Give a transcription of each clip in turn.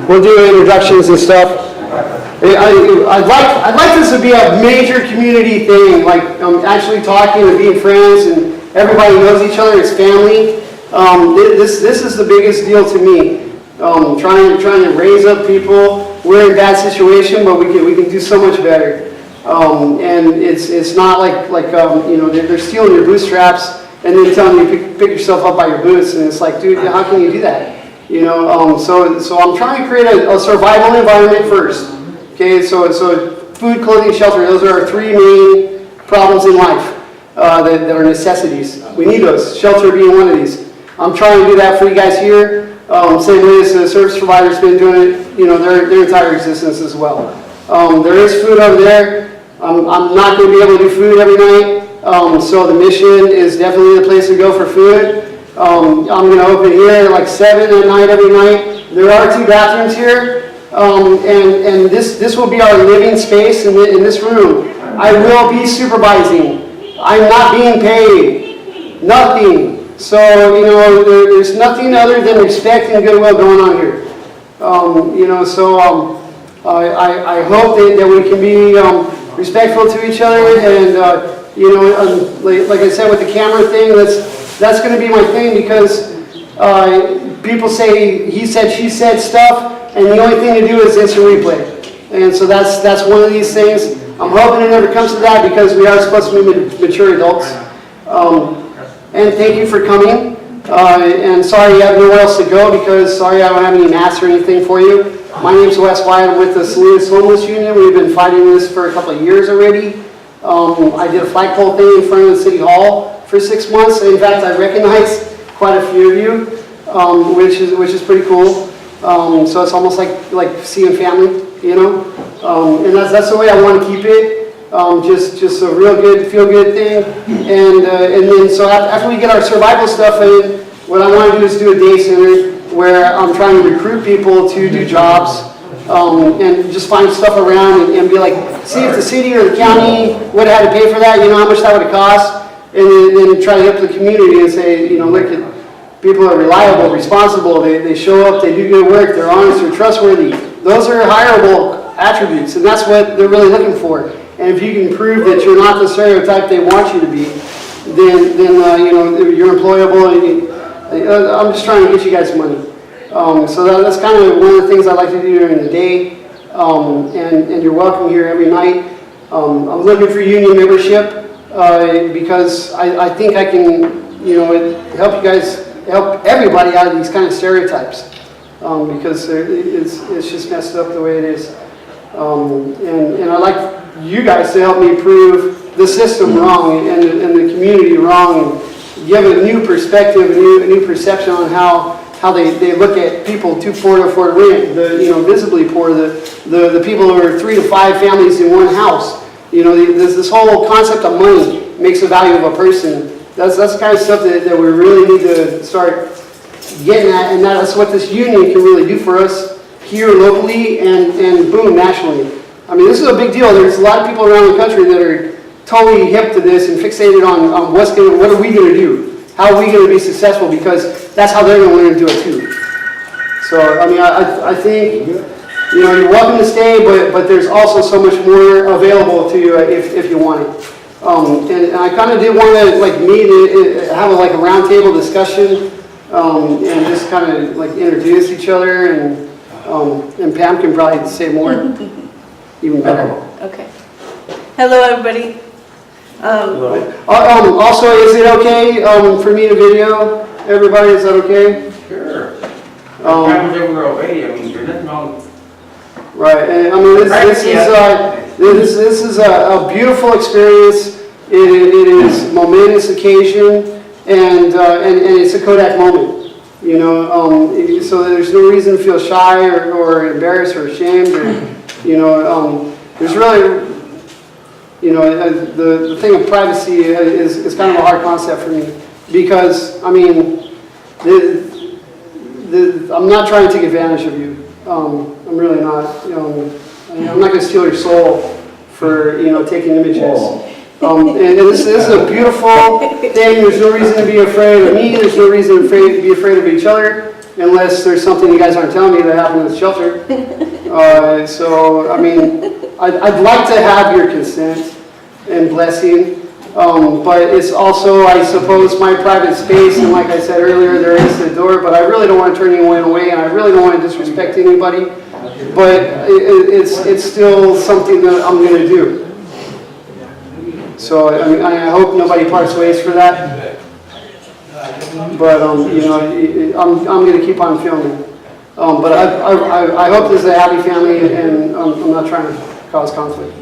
we'll do introductions and stuff. I'd like this to be a major community thing, like actually talking and being friends and everybody knows each other, it's family. This is the biggest deal to me. Trying to raise up people. We're in a bad situation, but we can do so much better. And it's not like you know, they're stealing your bootstraps and then telling you to pick yourself up by your boots, and it's like, dude, how can you do that? You know, so I'm trying to create a survival environment first. Okay, so food, clothing, shelter, those are our three main problems in life that are necessities. We need those, shelter being one of these. I'm trying to do that for you guys here. Same way as the service provider's been doing it, you know, their entire existence as well. There is food over there. I'm not going to be able to do food every night, so the mission is definitely the place to go for food. I'm going to open here at like 7 at night every night. There are 2 bathrooms here. And this will be our living space in this room. I will be supervising. I'm not being paid. Nothing. So, you know, there's nothing other than respect and goodwill going on here. You know, so I hope that we can be respectful to each other. And, you know, like I said with the camera thing, that's going to be my thing, because people say he said, she said stuff. And the only thing to do is instant replay. And so that's one of these things. I'm hoping it never comes to that, because we are supposed to be mature adults. And thank you for coming. And sorry you have nowhere else to go, because sorry I don't have any masks or anything for you. My name's Wes Wyatt. I'm with the Salinas Homeless Union. We've been fighting this for a couple of years already. I did a flagpole thing in front of the City Hall for 6 months. In fact, I recognize quite a few of you, which is pretty cool. So it's almost like seeing family, you know, and that's the way I want to keep it. Just a real good, feel-good thing, and then so after we get our survival stuff in, what I want to do is do a day center where I'm trying to recruit people to do jobs, and just find stuff around and be like, see if the city or the county would have had to pay for that, you know, how much that would have cost, and then try to help the community and say, you know, look at. People are reliable, responsible, they show up, they do good work, they're honest, they're trustworthy. Those are hireable attributes, and that's what they're really looking for. And if you can prove that you're not the stereotype they want you to be, then you know, you're employable. And I'm just trying to get you guys money. So that's kind of one of the things I like to do during the day. And you're welcome here every night. I'm looking for union membership because I think I can, you know, help you guys. Help everybody out of these kind of stereotypes, because it's just messed up the way it is. And I'd like you guys to help me prove the system wrong and the community wrong, and give a new perspective, a new perception on how they look at people too poor to afford rent, the, you know, visibly poor, the people who are 3 to 5 families in one house. You know, this whole concept of money makes the value of a person. That's the kind of stuff that we really need to start getting at, and that's what this union can really do for us here locally and boom, nationally. I mean, this is a big deal. There's a lot of people around the country that are totally hip to this and fixated on what are we going to do? How are we going to be successful? Because that's how they're going to learn to do it too. So, I mean, I think, you know, you're welcome to stay, but there's also so much more available to you if you want it. And I kind of did want to like meet, have a roundtable discussion, and just kind of like introduce each other, and Pam can probably say more, even better. Okay. Hello, everybody. Also, is it okay for me to video everybody? Is that okay? Sure. We're away. I mean, there's nothing wrong. Right. And I mean, this is a beautiful experience. It is a momentous occasion, and it's a Kodak moment. You know, so there's no reason to feel shy or embarrassed or ashamed. Or, you know, there's really, you know, the thing of privacy is kind of a hard concept for me, because I mean, I'm not trying to take advantage of you. I'm really not. You know, I'm not going to steal your soul for, you know, taking images. And this is a beautiful thing. There's no reason to be afraid of me. There's no reason to be afraid of each other. unless there's something you guys aren't telling me that happened in the shelter. So, I mean, I'd like to have your consent and blessing, but it's also, I suppose, my private space, and like I said earlier, there is the door, but I really don't want to turn anyone away, and I really don't want to disrespect anybody, but it's still something that I'm going to do. So, I mean, I hope nobody parts ways for that, but, you know, I'm going to keep on filming. But I hope this is a happy family, and I'm not trying to cause conflict.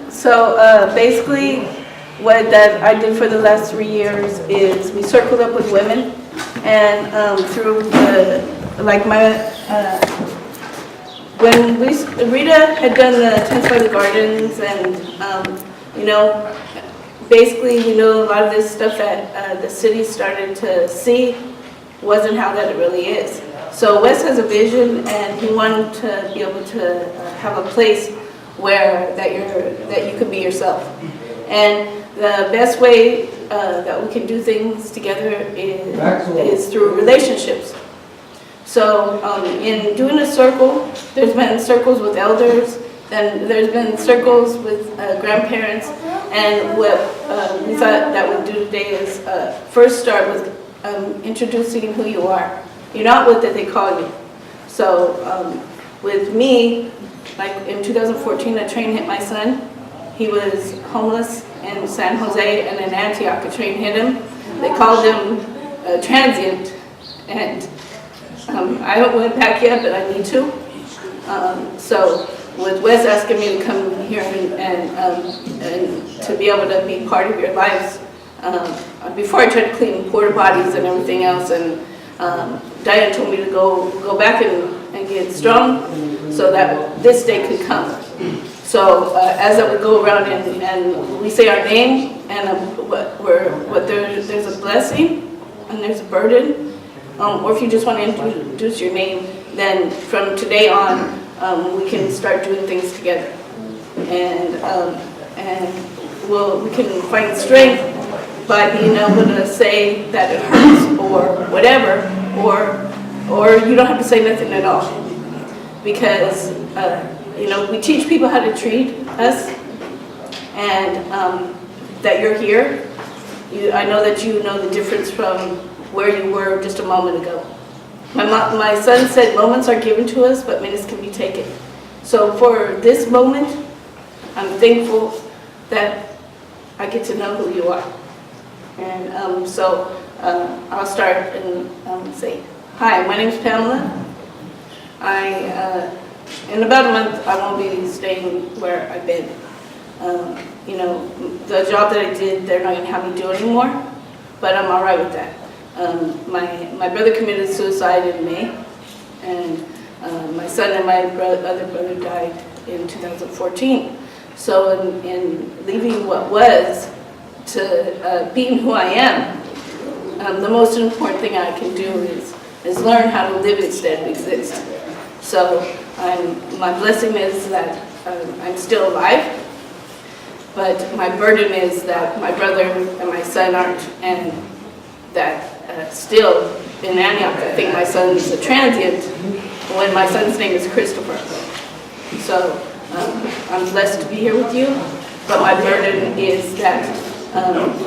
So basically, what that I did for the last 3 years is we circled up with women, and through the, like when Rita had done the Tents by the Gardens, and you know, basically we know a lot of this stuff that the city started to see wasn't how that it really is. So Wes has a vision, and he wanted to be able to have a place where that you can be yourself. And the best way that we can do things together is through relationships. So in doing a circle, there's been circles with elders, then there's been circles with grandparents, and what we thought that we'd do today is first start with introducing who you are. You're not what they call you. So with me, like in 2014, a train hit my son. He was homeless in San Jose, and in Antioch, a train hit him. They called him transient, and I haven't went back yet, but I need to. So with Wes asking me to come here and to be able to be part of your lives, before I tried to clean porta potties and everything else, and Diane told me to go back and get strong so that this day could come. So as I would go around and we say our name, and there's a blessing and there's a burden, or if you just want to introduce your name, then from today on we can start doing things together, and we can find strength by being able to say that it hurts or whatever, or you don't have to say nothing at all, because you know, we teach people how to treat us, and that you're here. I know that you know the difference from where you were just a moment ago. My son said moments are given to us, but minutes can be taken. So for this moment, I'm thankful that I get to know who you are. And so I'll start and say, hi, my name's Pamela. In about a month, I won't be staying where I've been. You know, the job that I did, they're not going to have me do anymore, but I'm all right with that. My brother committed suicide in May, and my son and my other brother died in 2014. So in leaving what was to being who I am, the most important thing I can do is learn how to live instead of exist. So my blessing is that I'm still alive, but my burden is that my brother and my son aren't, and that still in Antioch, I think my son's a transient when my son's name is Christopher. So I'm blessed to be here with you, but my burden is that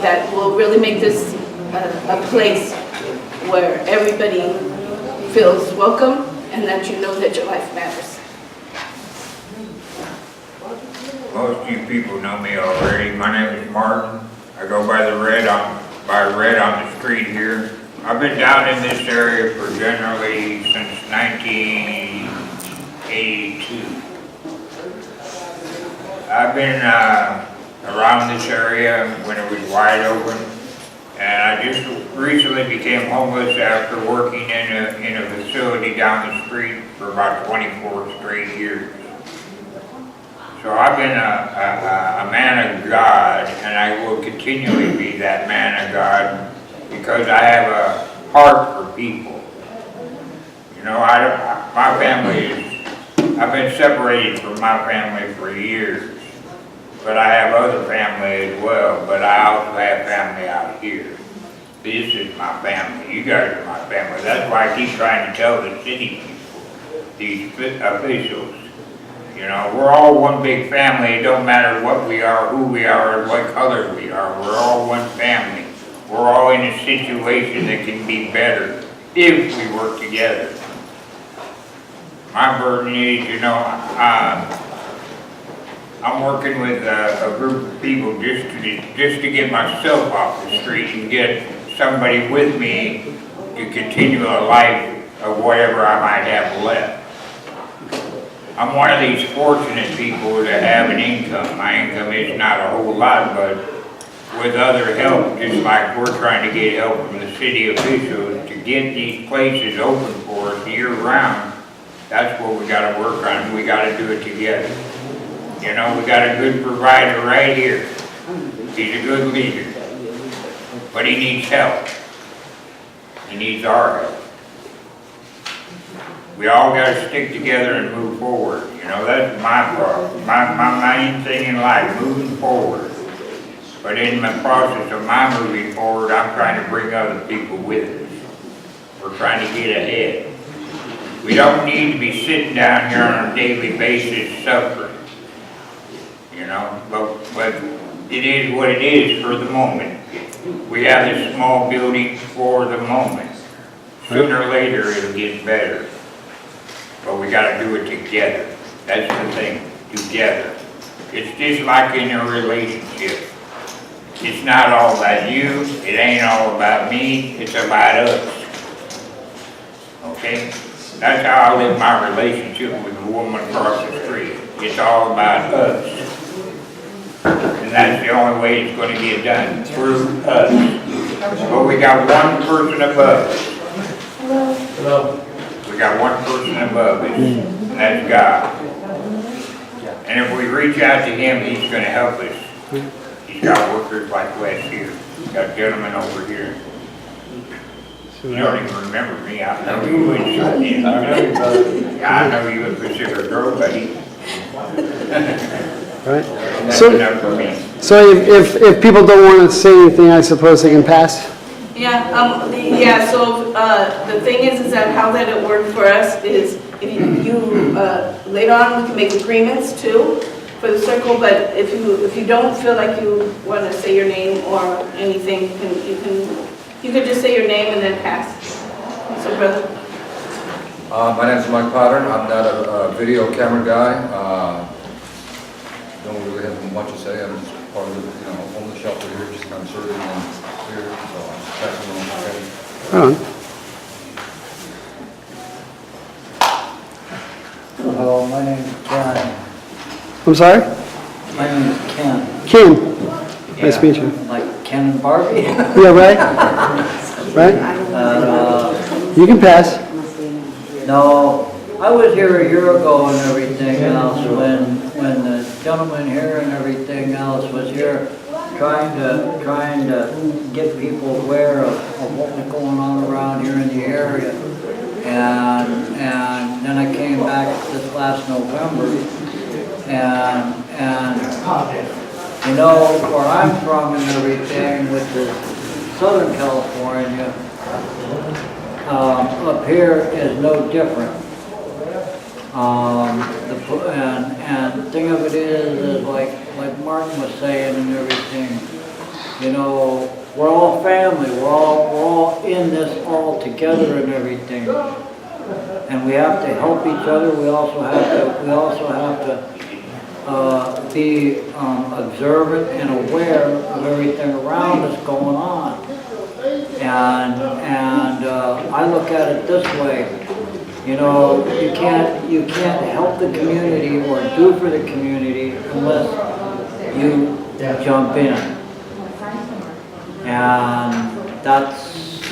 that will really make this a place where everybody feels welcome and that you know that your life matters. Most of you people know me already. My name is Martin. I go by red on the street here. I've been down in this area for generally since 1982. I've been around this area when it was wide open, and I just recently became homeless after working in a facility down the street for about 24 straight years. So I've been a man of God, and I will continually be that man of God because I have a heart for people. You know, my family I've been separated from my family for years, but I have other family as well, but I also have family out here. This is my family. You guys are my family. That's why I keep trying to tell the city people, these officials, you know, we're all one big family. It don't matter what we are, who we are, or what color we are. We're all one family. We're all in a situation that can be better if we work together. My burden is, you know, I'm working with a group of people just to get myself off the street and get somebody with me to continue a life of whatever I might have left. I'm one of these fortunate people that have an income. My income is not a whole lot, but with other help, just like we're trying to get help from the city officials to get these places open for us year round, that's what we gotta work on. We gotta do it together. You know, we got a good provider right here. He's a good leader. But he needs help. He needs our help. We all got to stick together and move forward. You know, that's my problem. My main thing in life, moving forward. But in the process of my moving forward, I'm trying to bring other people with us. We're trying to get ahead. We don't need to be sitting down here on a daily basis suffering. You know, but it is what it is for the moment. We have this small building for the moment. Sooner or later, it'll get better. But we got to do it together. That's the thing, together. It's just like in a relationship. It's not all about you. It ain't all about me. It's about us. Okay? That's how I live my relationship with the woman across the street. It's all about us. And that's the only way it's going to get done, through us. But we got one person above us. Hello. We got one person above us, and that's God. And if we reach out to Him, He's going to help us. He's got workers like Wes here. He's got gentlemen over here. You don't even remember me. I know you in Salinas. Yeah, I know you in Pacific Grove, buddy. Right. That's So, enough for me. so if people don't want to say anything, I suppose they can pass? Yeah, so the thing is that how that it worked for us is if you later on we can make agreements too for the circle, but if you don't feel like you want to say your name or anything, you could just say your name and then pass. So brother. My name is Mike Potter. I'm not a video camera guy. Don't really have much to say. I'm just part of the homeless shelter here, just kind of serving and here. So I'm passing on my head. Right on. Hello, my name is Ken. I'm sorry? My name is Ken. Ken. Nice to meet you. Like Ken and Barbie? Yeah, right? Right? You can pass. No, I was here a year ago and everything else when the gentleman here and everything else was here trying to get people aware of what was going on around here in the area. And then I came back this last November and you know where I'm from and everything, which is Southern California, up here is no different. And the thing of it is like Martin was saying and everything, you know, we're all family, we're all in this all together and everything. And we have to help each other. We also have to be observant and aware of everything around us going on. And I look at it this way. You know, you can't help the community or do for the community unless you jump in. And that's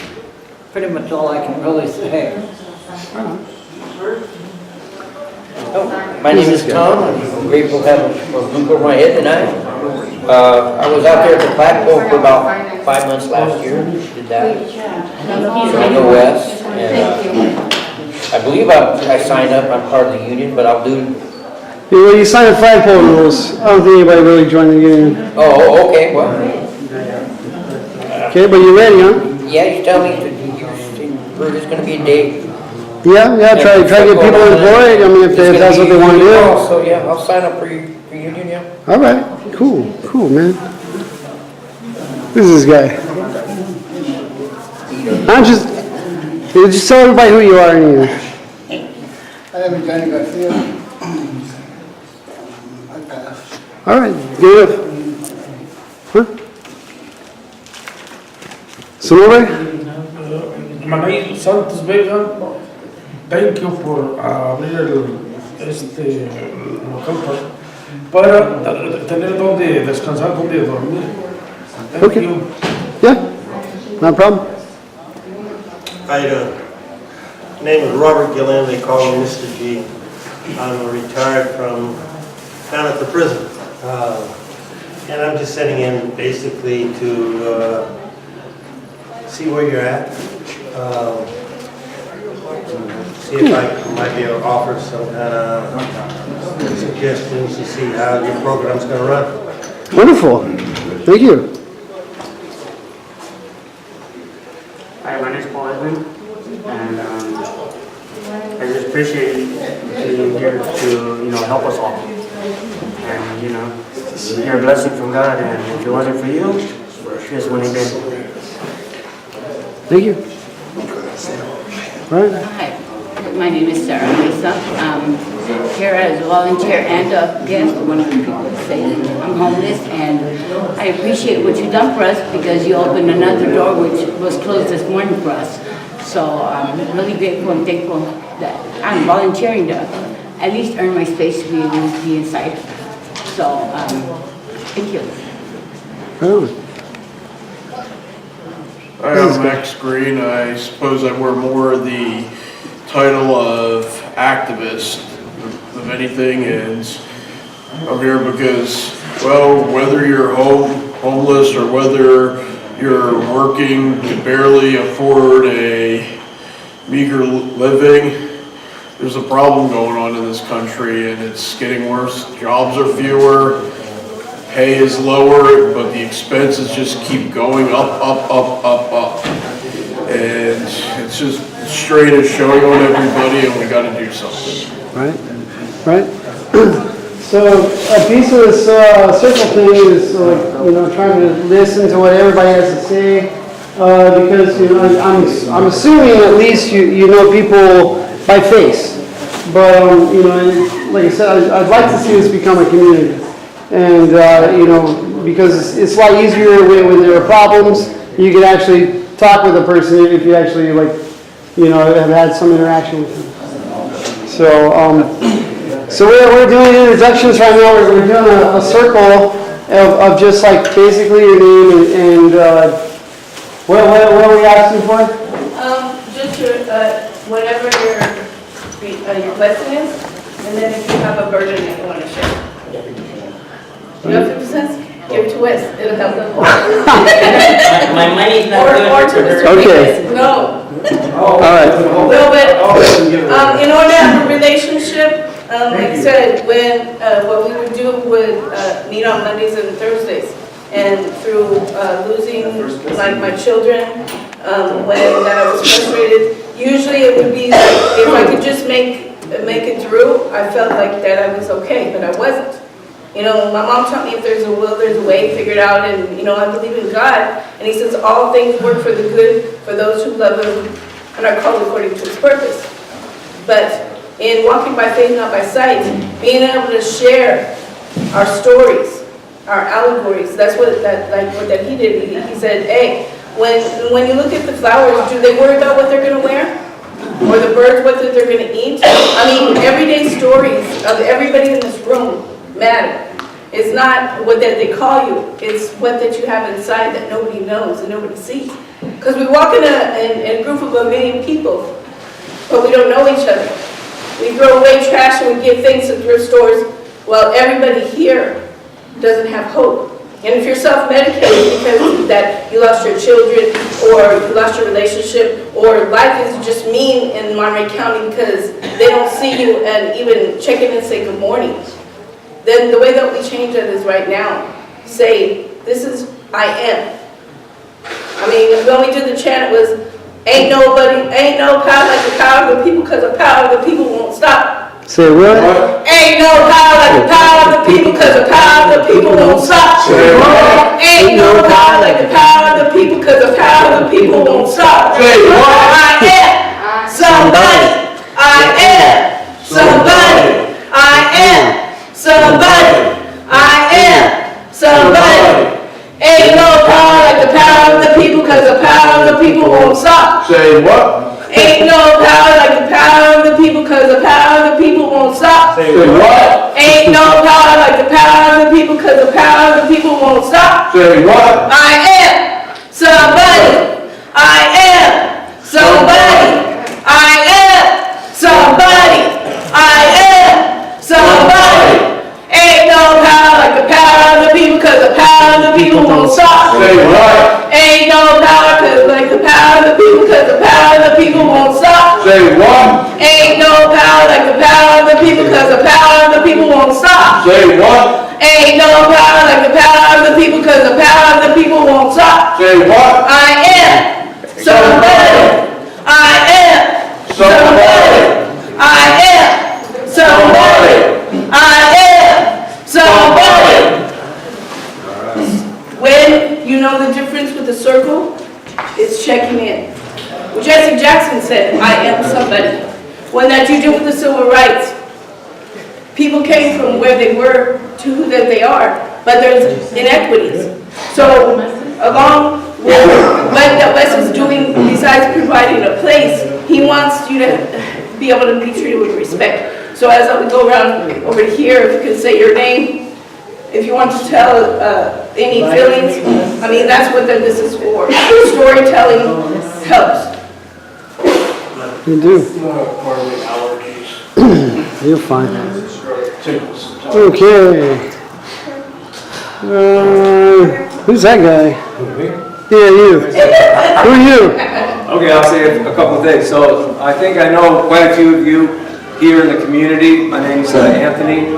pretty much all I can really say. My name is Tom. I'm grateful to have a roof over my head tonight. I was out there at the flagpole for about 5 months last year. Did that. So I know Wes. And I believe I signed up. I'm part of the union, but I'll do. Yeah, well, you signed the flagpole rules. I don't think anybody really joined the union. Oh, okay. Well. Okay, but you're ready, huh? Yeah, you tell me, we're just gonna be a day. Yeah, try to get people employed, I mean, if that's what they want to do. So, yeah, I'll sign up for union, yeah. All right, cool, man. Who's this guy? Just tell everybody who you are anyway. I am Johnny Garcia. I passed. All right, good enough. Huh? Some over? My name is Santos Vega. Thank you for abrir local para tener donde descansar, donde dormir. Thank Okay. you. Yeah, no problem. Name is Robert Gillen, they call me Mr. G. I'm retired from down at the prison. And I'm just sitting in basically to see where you're at. See if I might be able to offer some kind of suggestions to see how your program's going to run. Wonderful, thank you. Hi, my name is Paul Edmund, and I just appreciate being here to, help us all. And, you're a blessing from God, and if it wasn't for you, this wouldn't have been. Thank you. Right. Hi, my name is Sarah Mesa. Here as a volunteer and a guest. One of the people say I'm homeless, and I appreciate what you've done for us because you opened another door which was closed this morning for us. So I'm really grateful and thankful that I'm volunteering to at least earn my space to be able to be inside. So thank you. Oh. Hi, I'm Max Green. I suppose I wear more the title of activist of anything, and I'm here because, well, whether you're homeless or whether you're working to barely afford a meager living, there's a problem going on in this country, and it's getting worse. Jobs are fewer. Pay is lower, but the expenses just keep going up. And it's just straight as showing on everybody, and we gotta do something. Right. So a piece of this circle thing is trying to listen to what everybody has to say, because I'm assuming at least you know people by face, but like I said, I'd like to see this become a community. And, because it's a lot easier when there are problems, you can actually talk with a person if you actually, have had some interaction with them. So we're doing introductions right now. We're doing a circle of just basically your name and what are we asking for? Just your, whatever your question is, and then if you have a burden that you want to share. You know 50 cents? Give it to Wes. It'll help them. My money's not or good to for Mr. her. Okay. No. All right. No, but in order to have a relationship, like I said, when what we would do would meet on Mondays and Thursdays, and through losing my children, when I was frustrated, usually it would be if I could just make it through, I felt like that I was okay, but I wasn't. My mom taught me if there's a will, there's a way, figure it out, and I believe in God, and He says all things work for the good for those who love Him and are called according to His purpose. But in walking by faith, not by sight, being able to share our stories, our allegories, that's what he did. He said, hey, when you look at the flowers, do they worry about what they're going to wear? Or the birds, what they're going to eat? I mean, everyday stories of everybody in this room matter. It's not what that they call you, it's what that you have inside that nobody knows and nobody sees. Because we walk in a group of 1 million people, but we don't know each other. We throw away trash and we give things to thrift stores. Well, everybody here doesn't have hope. And if you're self-medicating because that you lost your children or you lost your relationship or life is just mean in Monterey County because they don't see you and even check in and say good morning, then the way that we change it is right now. Say, this is I am. I mean, when we did the chant, it was, ain't no power like the power of the people, because the power of the people won't stop. Say what? Ain't no power like the power of the people, because the power of the people won't stop. Ain't no power like the power of the people, because the power of the people won't stop. I am somebody. I am somebody. I am somebody. I am somebody. Ain't no power like the power of the people, because the power of the people won't stop. Say what? Ain't no power like the power of the people, because the power of the people won't stop. Say what? Ain't no power like the power of the people, because the power of the people won't stop. Say what? I am somebody. I am somebody. I am somebody. I am somebody. Ain't no power like the power of the people, because the power of the people won't stop. Say what? Ain't no power like the power of the people, because the power of the people won't stop. Say what? Ain't no power like the power of the people, because the power of the people won't stop. Say what? Ain't no power like the power of the people, because the power of the people won't stop. Say what? I am somebody. I am somebody. I am somebody. I am somebody. When you know the difference with the circle, it's checking in. Well, Jesse Jackson said, I am somebody. When that you did with the civil rights, people came from where they were to who that they are, but there's inequities. So along with what that Wes is doing, besides providing a place, he wants you to be able to be treated with respect. So as we go around over here, if you can say your name, if you want to tell any feelings, I mean, that's what this is for. Storytelling helps. You do. You're fine. Okay. Who's that guy? Yeah, you. Who are you? Okay, I'll say a couple of things. So I think I know quite a few of you here in the community. My name's Anthony.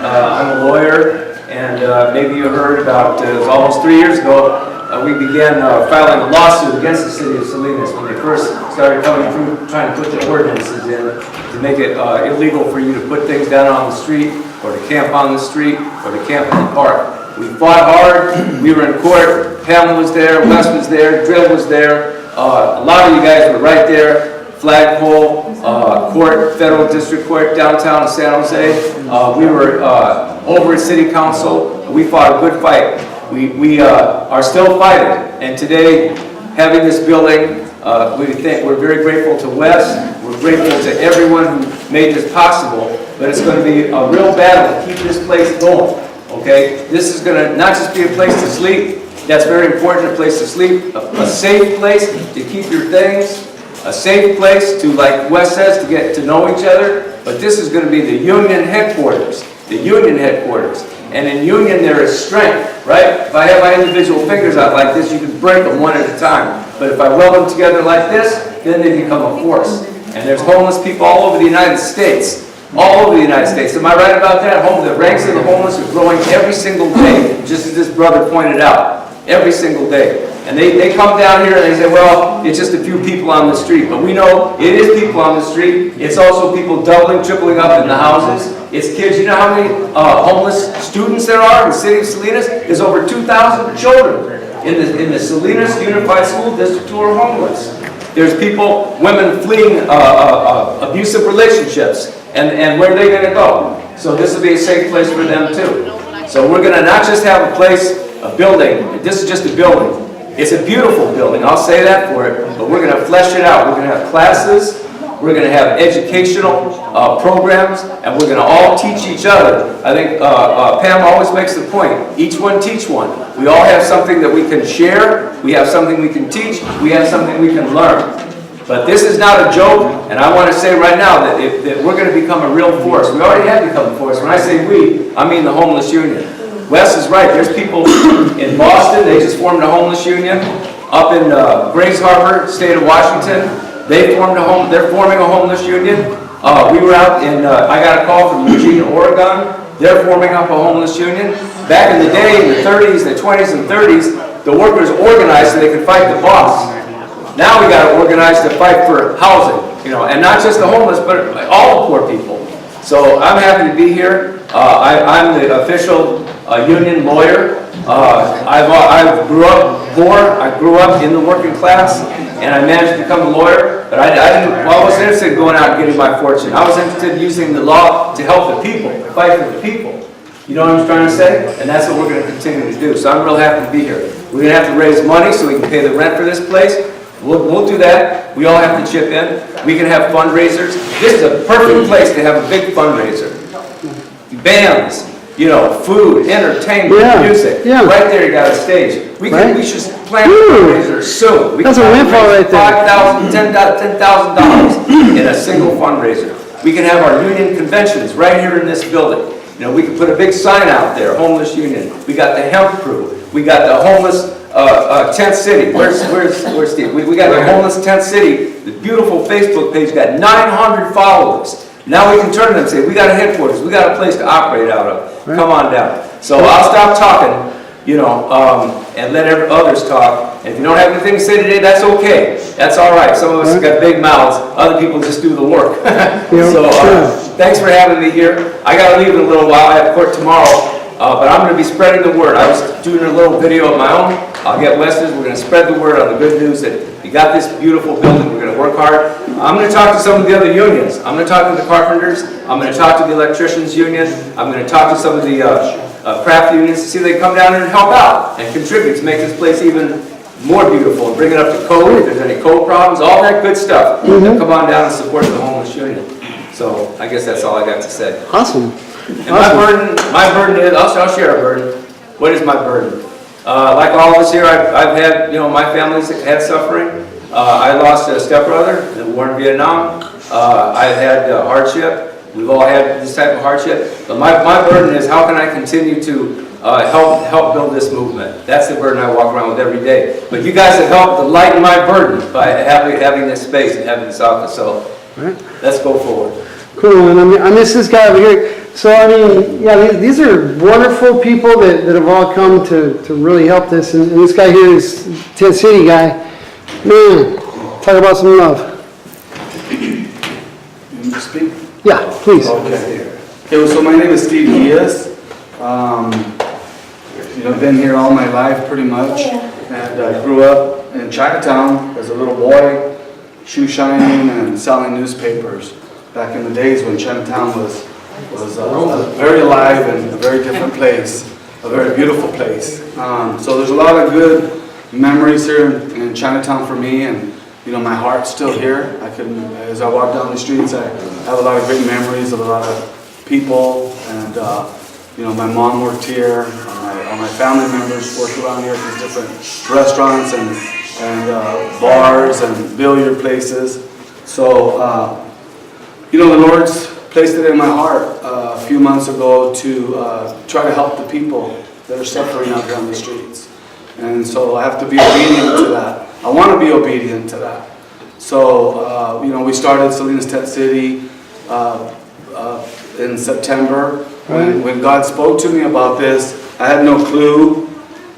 I'm a lawyer, and maybe you heard about, it was almost 3 years ago, we began filing a lawsuit against the city of Salinas when they first started coming through trying to put the ordinances in to make it illegal for you to put things down on the street, or to camp on the street, or to camp in the park. We fought hard. We were in court. Pam was there, Wes was there, Drill was there. A lot of you guys were right there. Flagpole, court, federal district court downtown in San Jose. We were over at City Council. We fought a good fight. We are still fighting. And today, having this building, we're very grateful to Wes. We're grateful to everyone who made this possible. But it's going to be a real battle to keep this place going. Okay? This is going to not just be a place to sleep. That's very important, a place to sleep. A safe place to keep your things. A safe place to, like Wes says, to get to know each other. But this is going to be the union headquarters. The union headquarters. And in union there is strength, right? If I have my individual fingers out like this, you can break them one at a time. But if I weld them together like this, then they become a force. And there's homeless people all over the United States. All over the United States. Am I right about that? The ranks of the homeless are growing every single day, just as this brother pointed out. Every single day. And they come down here and they say, well, it's just a few people on the street. But we know it is people on the street. It's also people doubling, tripling up in the houses. It's kids. You know how many homeless students there are in the city of Salinas? There's over 2,000 children in the Salinas Unified School District who are homeless. There's people, women fleeing abusive relationships. And where are they going to go? So this will be a safe place for them too. So we're going to not just have a place, a building. This is just a building. It's a beautiful building, I'll say that for it, but we're going to flesh it out. We're going to have classes, we're going to have educational programs, and we're going to all teach each other. I think Pam always makes the point, each one teach one. We all have something that we can share, we have something we can teach, we have something we can learn. But this is not a joke, and I want to say right now that we're going to become a real force. We already have become a force. When I say we, I mean the Homeless Union. Wes is right. There's people in Boston. They just formed a homeless union. Up in Grays Harbor, state of Washington, they're forming a homeless union. We were out in. I got a call from Virgie, Oregon. They're forming up a homeless union. Back in the day, in the 30s, the 20s, and 30s, the workers organized so they could fight the boss. Now we got to organize to fight for housing, and not just the homeless, but all the poor people. So I'm happy to be here. I'm the official union lawyer. I grew up poor. I grew up in the working class, and I managed to become a lawyer. But I wasn't interested in going out and getting my fortune. I was interested in using the law to help the people, to fight for the people. You know what I'm trying to say? And that's what we're going to continue to do. So I'm real happy to be here. We're going to have to raise money so we can pay the rent for this place. We'll do that. We all have to chip in. We can have fundraisers. This is a perfect place to have a big fundraiser. Bands, food, entertainment, music. Yeah. Right there, you got a stage. We should plan a fundraiser soon. That's a windfall right there. $5,000, $10,000 in a single fundraiser. We can have our union conventions right here in this building. We can put a big sign out there, Homeless Union. We got the hemp crew. We got the homeless tent city. Where's Steve? We got the homeless tent city. The beautiful Facebook page got 900 followers. Now we can turn to them and say, we got a headquarters. We got a place to operate out of. Come on down. So I'll stop talking, and let others talk. And if you don't have anything to say today, that's okay. That's all right. Some of us got big mouths. Other people just do the work. So thanks for having me here. I got to leave in a little while. I have court tomorrow. But I'm going to be spreading the word. I was doing a little video of my own. I'll get Weston's. We're going to spread the word on the good news that you got this beautiful building. We're going to work hard. I'm going to talk to some of the other unions. I'm going to talk to the carpenters. I'm going to talk to the electricians union. I'm going to talk to some of the craft unions to see if they come down and help out and contribute to make this place even more beautiful and bring it up to code. If there's any code problems, all that good stuff. Then come on down and support the homeless union. So I guess that's all I got to say. Awesome. And my burden is, I'll share a burden. What is my burden? Like all of us here, I've had, my family's had suffering. I lost a stepbrother in the war in Vietnam. I've had hardship. We've all had this type of hardship. But my burden is how can I continue to help build this movement? That's the burden I walk around with every day. But you guys have helped to lighten my burden by having this space and having this office. So let's go forward. Cool, and I miss this guy over here. So, these are wonderful people that have all come to really help this. And this guy here is Tent City guy. Man, talk about some love. You want me to speak? Yeah, please. Okay, so my name is Steve Diaz. I've been here all my life pretty much. And I grew up in Chinatown as a little boy, shoe shining and selling newspapers. Back in the days when Chinatown was very alive and a very different place, a very beautiful place. So there's a lot of good memories here in Chinatown for me, and my heart's still here. As I walk down the streets, I have a lot of great memories of a lot of people, and my mom worked here, all my family members worked around here at these different restaurants and bars and billiard places. So the Lord's placed it in my heart a few months ago to try to help the people that are suffering out here on the streets. And so I have to be obedient to that. I want to be obedient to that. So, we started Salinas Tent City in September. When God spoke to me about this, I had no clue.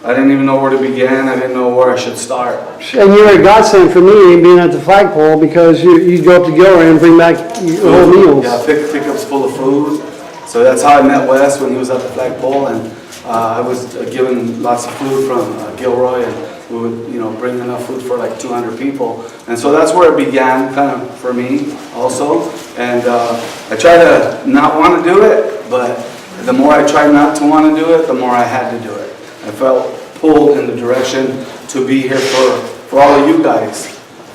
I didn't even know where to begin. I didn't know where I should start. And you were a godsend for me being at the flagpole because you'd go up to Gilroy and bring back whole meals. Yeah, pickups full of food. So that's how I met Wes when he was at the flagpole, and I was given lots of food from Gilroy, and we would, bring enough food for like 200 people. And so that's where it began, kind of for me also. And I tried to not want to do it, but the more I tried not to want to do it, the more I had to do it. I felt pulled in the direction to be here for all of you guys,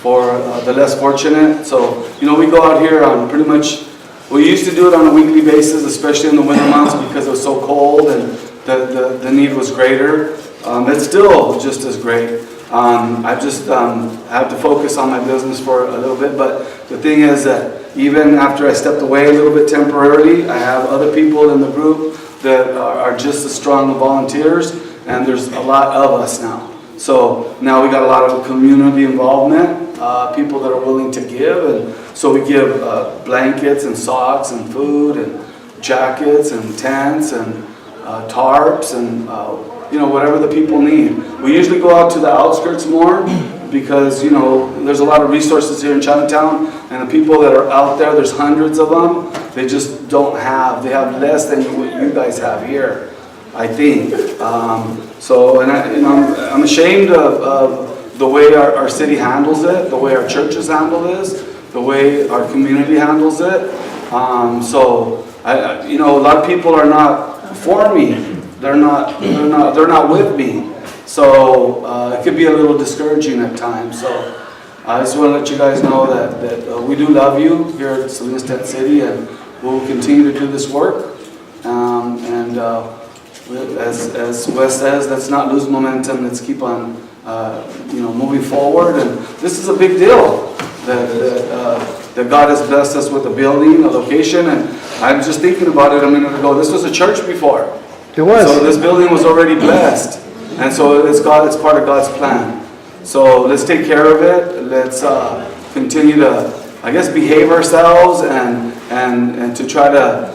for the less fortunate. So, we go out here on pretty much, we used to do it on a weekly basis, especially in the winter months because it was so cold and the need was greater. It's still just as great. I just have to focus on my business for a little bit, but the thing is that even after I stepped away a little bit temporarily, I have other people in the group that are just as strong volunteers, and there's a lot of us now. So now we got a lot of community involvement, people that are willing to give, and so we give blankets and socks and food and jackets and tents and tarps and whatever the people need. We usually go out to the outskirts more because, there's a lot of resources here in Chinatown, and the people that are out there, there's hundreds of them, they just don't have, they have less than what you guys have here, I think. I'm ashamed of the way our city handles it, the way our churches handle this, the way our community handles it. A lot of people are not for me. They're not with me. So it could be a little discouraging at times. So I just want to let you guys know that we do love you here at Salinas Tent City, and we'll continue to do this work. As Wes says, let's not lose momentum. Let's keep on, moving forward. And this is a big deal that God has blessed us with a building, a location. And I'm just thinking about it a minute ago. This was a church before. It was. So this building was already blessed, and so it's part of God's plan. So let's take care of it. Let's continue to, behave ourselves and to try to,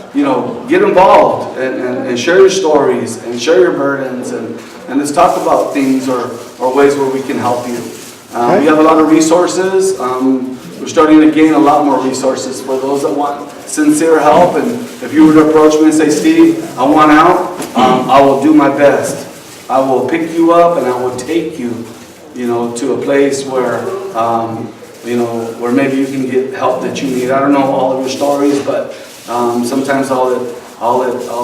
get involved and share your stories and share your burdens and let's talk about things or ways where we can help you. We have a lot of resources. We're starting to gain a lot more resources for those that want sincere help. And if you were to approach me and say, Steve, I want out, I will do my best. I will pick you up and I will take you, to a place where, where maybe you can get help that you need. I don't know all of your stories, but sometimes all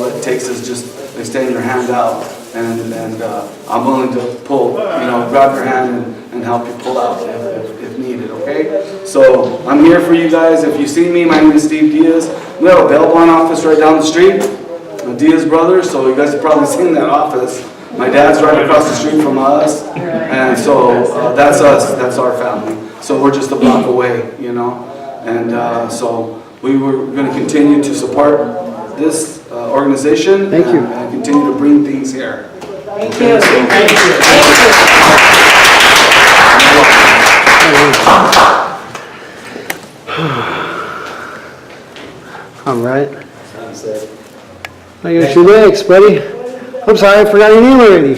it takes is just extending your hand out, and I'm willing to pull, grab your hand and help you pull out if needed. Okay? So I'm here for you guys. If you see me, my name is Steve Diaz. We have a bail bond office right down the street, Diaz Brothers. So you guys have probably seen that office. My dad's right across the street from us, and so that's us. That's our family. So we're just a block away, and so we were going to continue to support this organization. Thank you. And continue to bring things here. Thank you. All right. I got you next, buddy. I'm sorry, I forgot your name already.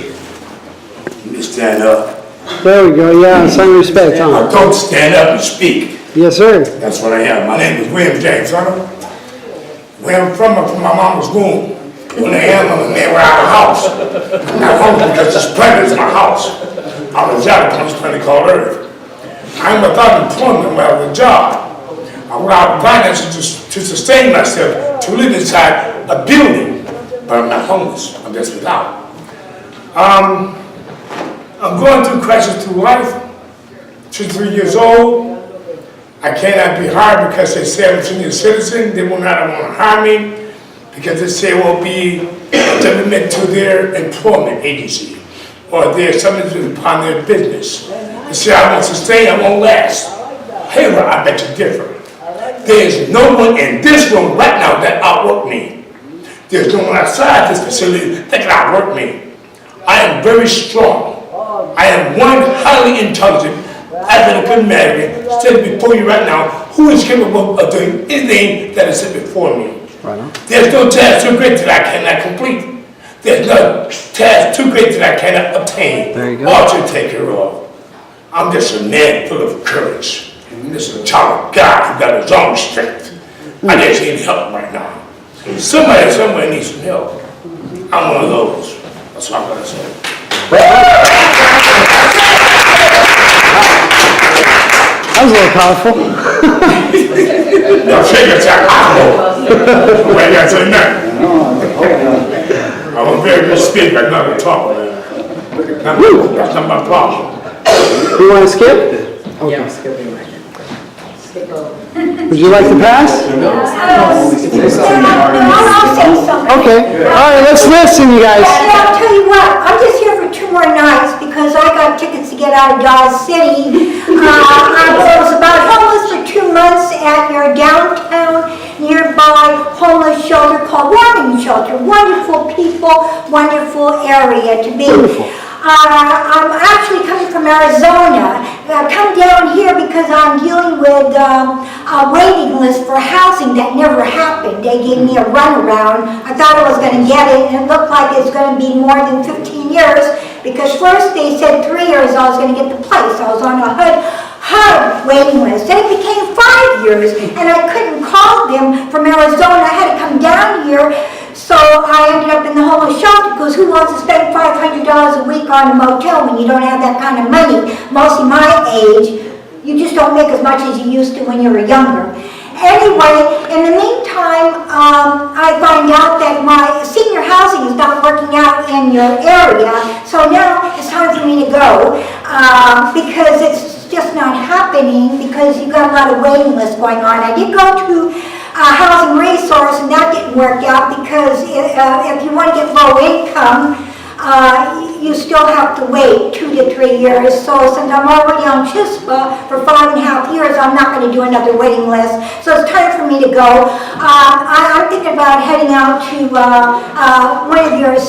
You stand up. There we go. Yeah, sign respect, huh? Don't stand up and speak. Yes, sir. That's what I am. My name is William James Hunter. Where I'm from my mama's womb. When I am, I'm a man without a house. I'm not home because this planet is my house. I was out on this planet called Earth. I'm without employment, without a job. I'm without finances to sustain myself, to live inside a building. But I'm not homeless. I'm just without. I'm going through crisis through life. 23 years old. I cannot be hired because they say I'm a senior citizen. They will not want to hire me because they say it will be a detriment to their employment agency or their something upon their business. They say I won't sustain, I won't last. Hey, well, I bet you different. There is no one in this room right now that outwork me. There's no one outside this facility that can outwork me. I am very strong. I am one highly intelligent, African American, sitting before you right now, who is capable of doing anything that is set before me. Right on. There's no task too great that I cannot complete. There's no task too great that I cannot obtain. There you go. Or to take care of. I'm just a man full of courage. And this is a child of God who got his own strength. I just need help right now. Somebody somewhere needs some help. I'm one of those. That's what I'm gonna say. That was a little powerful. No, shake your check. Wait, you gotta say nothing. I'm a very good speaker, I'm not gonna talk. That's not my problem. You want to skip? Okay. Yeah, I'm skipping right now. Would you like to pass? I'll say something. Okay. All right, let's listen, you guys. I'll tell you what, I'm just here for 2 more nights because I got tickets to get out of Dodge City. I was about homeless for 2 months at your downtown nearby homeless shelter called Warming Shelter. Wonderful people, wonderful area to be. Wonderful. I'm actually coming from Arizona. I come down here because I'm dealing with a waiting list for housing that never happened. They gave me a runaround. I thought I was going to get it, and it looked like it's going to be more than 15 years, because first they said 3 years I was gonna get the place. I was on a HUD waiting list. Then it became 5 years, and I couldn't call them from Arizona. I had to come down here, so I ended up in the homeless shelter, because who wants to spend $500 a week on a motel when you don't have that kind of money? Mostly my age, you just don't make as much as you used to when you were younger. Anyway, in the meantime, I find out that my senior housing is not working out in your area, so now it's time for me to go, because it's just not happening, because you've got a lot of waiting lists going on. I did go to housing resource, and that didn't work out, because if you want to get low income, you still have to wait 2 to 3 years. So since I'm already on CHISPA for 5.5 years, I'm not going to do another waiting list. So it's time for me to go. I'm thinking about heading out to one of your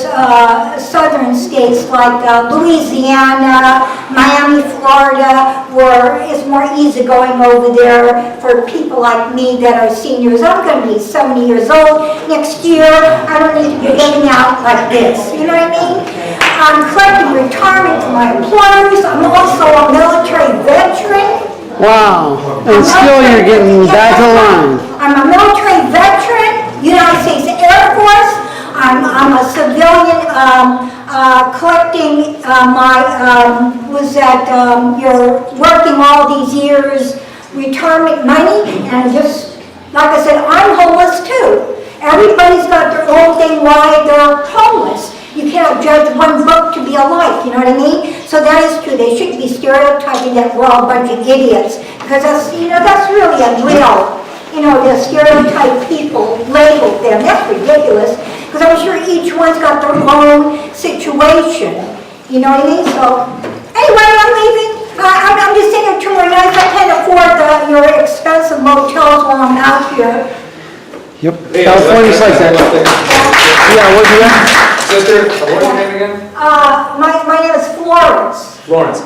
southern states like Louisiana, Miami, Florida, where it's more easygoing over there for people like me that are seniors. I'm going to be 70 years old next year. I don't need to be living out like this. You know what I mean? I'm collecting retirement from my employers. I'm also a military veteran. Wow, and still you're getting back in line. I'm a military veteran, United States Air Force. I'm a civilian collecting you're working all these years retirement money, and just, like I said, I'm homeless too. Everybody's got their own thing why they're homeless. You cannot judge one book to be alike, you know what I mean? So that is true. They shouldn't be stereotyping that we're all a bunch of idiots, because that's really unreal. The stereotype people, label them. That's ridiculous, because I'm sure each one's got their own situation. You know what I mean? So anyway, I'm leaving. I'm just saying 2 more nights. I can't afford your expensive motels while I'm out here. Yep, California's like that. Yeah, what do you got? Sister, what's your name again? My name is Florence. Florence,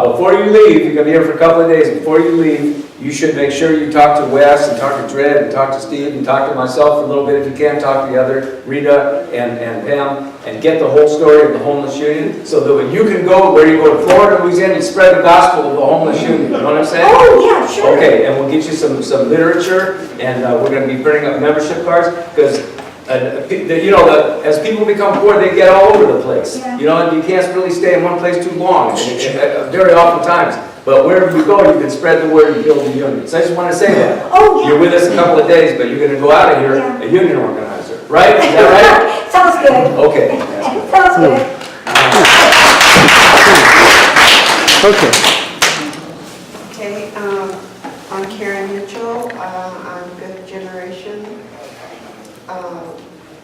before you leave, you're going to be here for a couple of days. Before you leave, you should make sure you talk to Wes and talk to Dred and talk to Steve and talk to myself for a little bit if you can. Talk to the other, Rita and Pam, and get the whole story of the Homeless Union, so that when you can go, where you go to Florida, Louisiana, and spread the gospel of the Homeless Union. You know what I'm saying? Oh, yeah, sure. Okay, and we'll get you some literature, and we're going to be printing up membership cards, because as people become poor, they get all over the place. Yeah. And you can't really stay in one place too long, very often times. But wherever you go, you can spread the word and build a union. So I just want to say that. Oh, yeah. You're with us a couple of days, but you're going to go out of here a union organizer, right? Is that right? Sounds good. Okay. Sounds good. Okay. Okay, I'm Karen Mitchell. I'm fifth generation.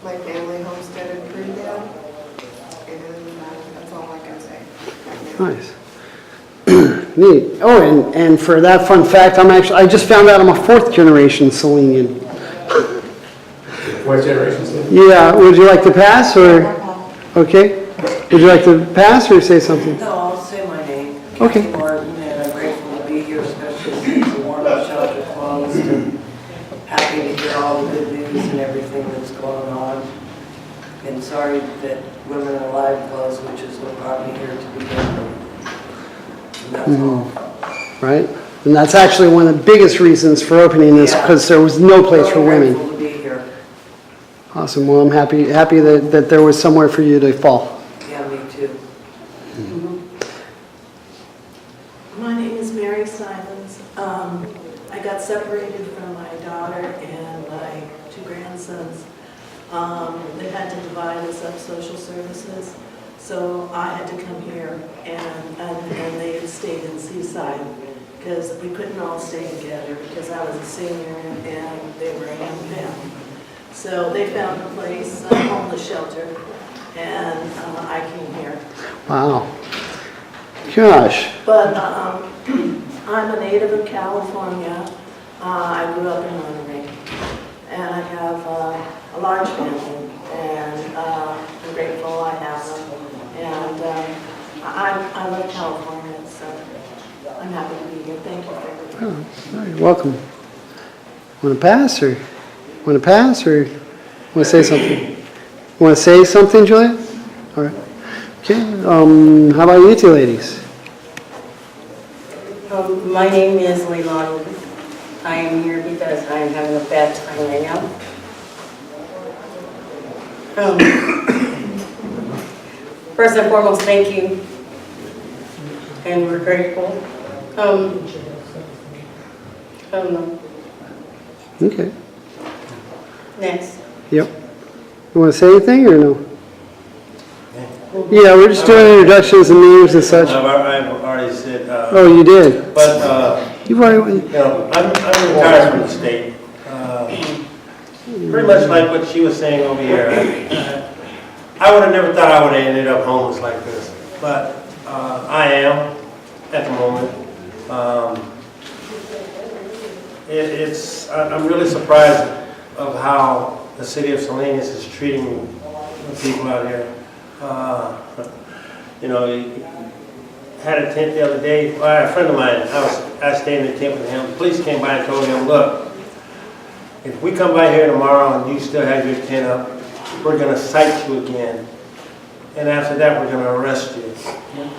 My family homesteaded Greendale, and that's all I can say right now. Nice. Neat. Oh, and for that fun fact, I just found out I'm a 4th generation Salinian. 4th generation Salinian? Yeah, would you like to pass, or? Okay. Would you like to pass or say something? No, I'll say my name. Okay. Kathy Martin, and I'm grateful to be here, especially since the warm-up shelter closed, and happy to hear all the good news and everything that's going on. And sorry that Women Alive closed, which is what brought me here to begin with. And that's all. Right? And that's actually one of the biggest reasons for opening this, because there was no place for women. Grateful to be here. Awesome. Well, I'm happy that there was somewhere for you to fall. Yeah, me too. My name is Mary Simons. I got separated from my daughter and my 2 grandsons. They had to divide us up social services, so I had to come here, and they had stayed in Seaside because we couldn't all stay together because I was a senior and they were a young family. So they found a place, a homeless shelter, and I came here. Wow. Gosh. But I'm a native of California. I grew up in Monterey, and I have a large family, and I'm grateful I have them. And I love California, so I'm happy to be here. Thank you for everything. Oh, you're welcome. Want to pass or want to say something? Want to say something, Juliet? All right. Okay, how about you two ladies? My name is Leilani. I am here because I am having a bad time right now. First and foremost, thank you. And we're grateful. I don't know. Okay. Next. Yep. You want to say anything or no? Yeah, we're just doing introductions and names and such. I've already said. Oh, you did? But, You've already. you know, I'm retired from the state. Pretty much like what she was saying over here. I would have never thought I would have ended up homeless like this, but I am at the moment. I'm really surprised of how the city of Salinas is treating the people out here. You know, had a tent the other day. A friend of mine, I stayed in the tent with him. The police came by and told him, look, if we come by here tomorrow and you still have your tent up, we're going to cite you again. And after that, we're going to arrest you.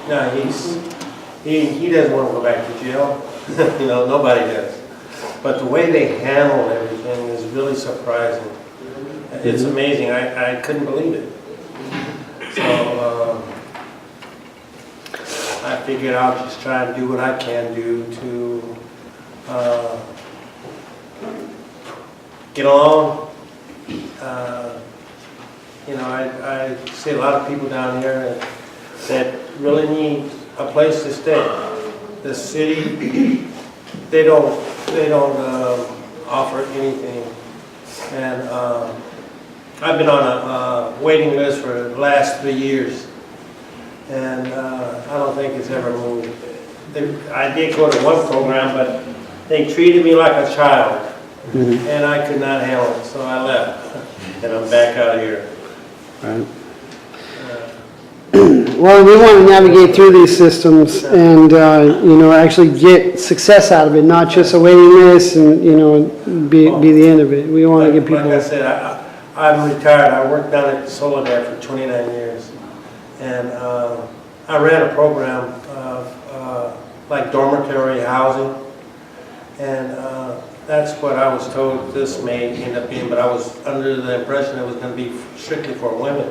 No, he doesn't want to go back to jail. You know, nobody does. But the way they handle everything is really surprising. It's amazing. I couldn't believe it. So I figured I'll just try and do what I can do to get along. You know, I see a lot of people down here that really need a place to stay. The city, they don't offer anything. And I've been on a waiting list for the last 3 years, and I don't think it's ever moved. I did go to one program, but they treated me like a child, and I could not handle it, so I left, and I'm back out here. Right. Well, we want to navigate through these systems and, you know, actually get success out of it, not just a waiting list and, you know, be the end of it. We want to get people. Like I said, I'm retired. I worked down at Soledad for 29 years. And I ran a program of like dormitory housing. And that's what I was told this may end up being, but I was under the impression it was going to be strictly for women.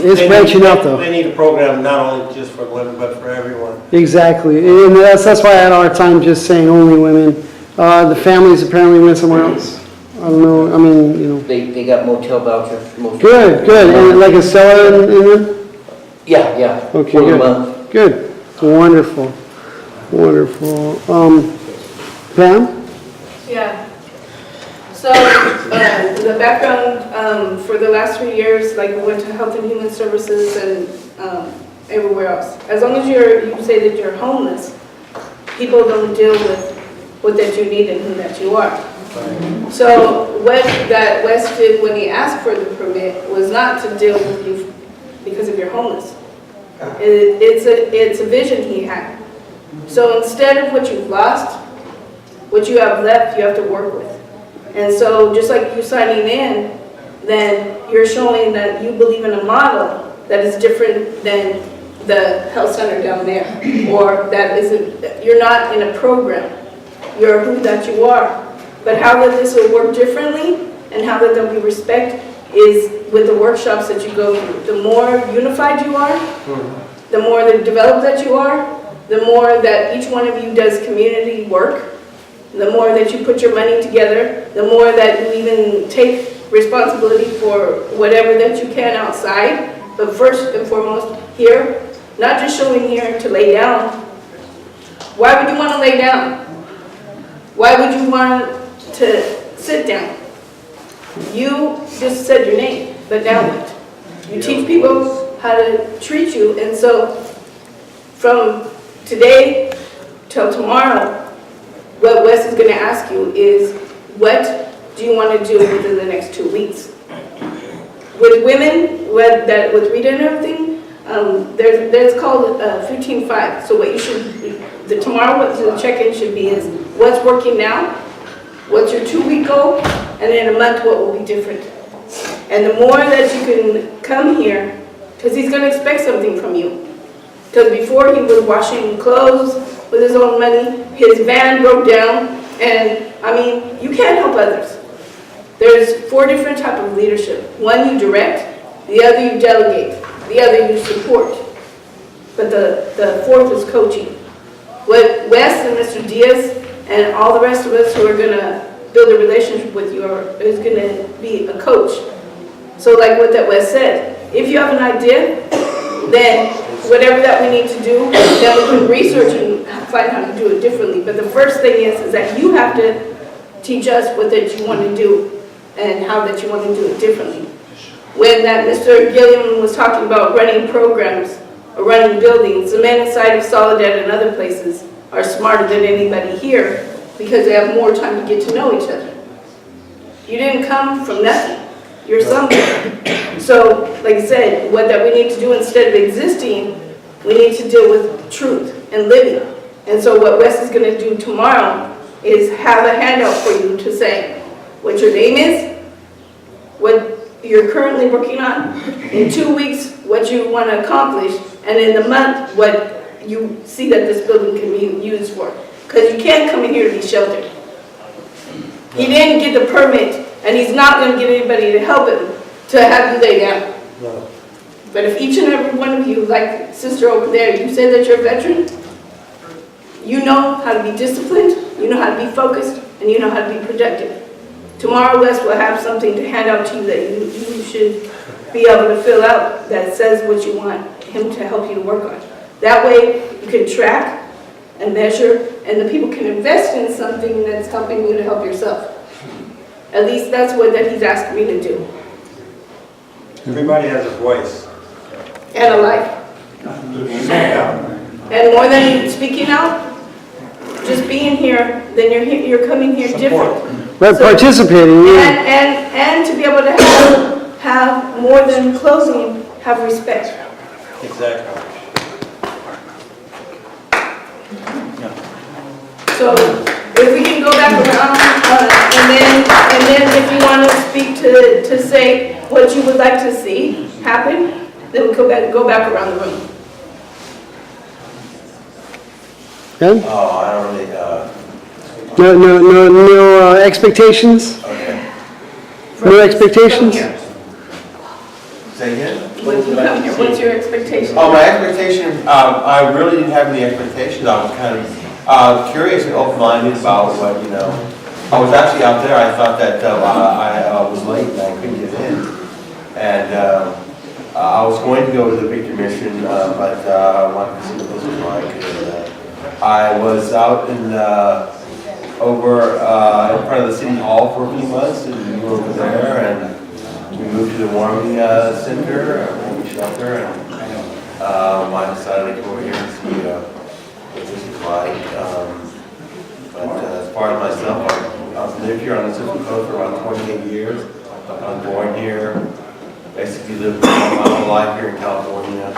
It's branching out though. They need a program not only just for women, but for everyone. Exactly. And that's why I had a hard time just saying only women. The families apparently went somewhere else. I don't know, I mean, you know. They got motel vouchers. Good. And like a cellar in them? Yeah. Okay, For the good. month. Good. Wonderful. Pam? Yeah. So, the background, for the last 3 years, like I went to Health and Human Services and everywhere else. As long as you say that you're homeless, people don't deal with what that you need and who that you are. So what that Wes did when he asked for the permit was not to deal with you because of your homeless. It's a vision he had. So instead of what you've lost, what you have left, you have to work with. And so just like you signing in, then you're showing that you believe in a model that is different than the health center down there, or that isn't, you're not in a program. You're who that you are. But how that this will work differently and how that there'll be respect is with the workshops that you go through. The more unified you are, the more developed that you are, the more that each one of you does community work, the more that you put your money together, the more that you even take responsibility for whatever that you can outside. But first and foremost, here, not just showing here to lay down. Why would you want to lay down? Why would you want to sit down? You just said your name, but now what? You teach people how to treat you, and so from today till tomorrow, what Wes is going to ask you is, what do you want to do within the next 2 weeks? With women, with Rita and everything, there's called 15-5. So what you should, tomorrow what the check-in should be is, what's working now? What's your 2-week goal? And in a month, what will be different? And the more that you can come here, because he's going to expect something from you. Because before he was washing clothes with his own money, his van broke down, and I mean, you can't help others. There's 4 different types of leadership. One you direct, the other you delegate, the other you support. But the 4th is coaching. What Wes and Mr. Diaz and all the rest of us who are going to build a relationship with you is going to be a coach. So like what that Wes said, if you have an idea, then whatever that we need to do, then we can research and find how to do it differently. But the first thing is that you have to teach us what that you want to do and how that you want to do it differently. When that Mr. Gilliam was talking about running programs or running buildings, the men inside of Soledad and other places are smarter than anybody here because they have more time to get to know each other. You didn't come from nothing. You're somewhere. So, like I said, what that we need to do instead of existing, we need to deal with truth and living. And so what Wes is going to do tomorrow is have a handout for you to say what your name is, what you're currently working on, in 2 weeks what you want to accomplish, and in the month what you see that this building can be used for. Because you can't come in here to be sheltered. He didn't get the permit, and he's not going to get anybody to help him to have you lay down. No. But if each and every one of you, like sister over there, you say that you're a veteran, you know how to be disciplined, you know how to be focused, and you know how to be productive. Tomorrow, Wes will have something to hand out to you that you should be able to fill out that says what you want him to help you to work on. That way, you can track and measure, and the people can invest in something that's helping you to help yourself. At least that's what that he's asking me to do. Everybody has a voice. And a life. And more than speaking out, just being here, then you're coming here different. Right, participating, yeah. And to be able to have more than closing, have respect. Exactly. So if we can go back around, and then if you want to speak to say what you would like to see happen, then we go back around the room. Okay? Oh, I don't really, No expectations? okay. No expectations? Say again? When you come here, what's your expectation? Oh, my expectation, I really didn't have any expectations. I was kind of curious and open-minded about what, you know. I was actually out there, I thought that I was late and I couldn't get in. And I was going to go to the big commission, but I wanted to see what this was like. And, I was out in over in front of the city hall for a few months, and we were over there, and we moved to the warming center, warming shelter, and I decided to go over here and see what this is like. But as far as myself, I've lived here on the Pacific Coast for about 28 years. I was born here, basically lived my whole life here in California.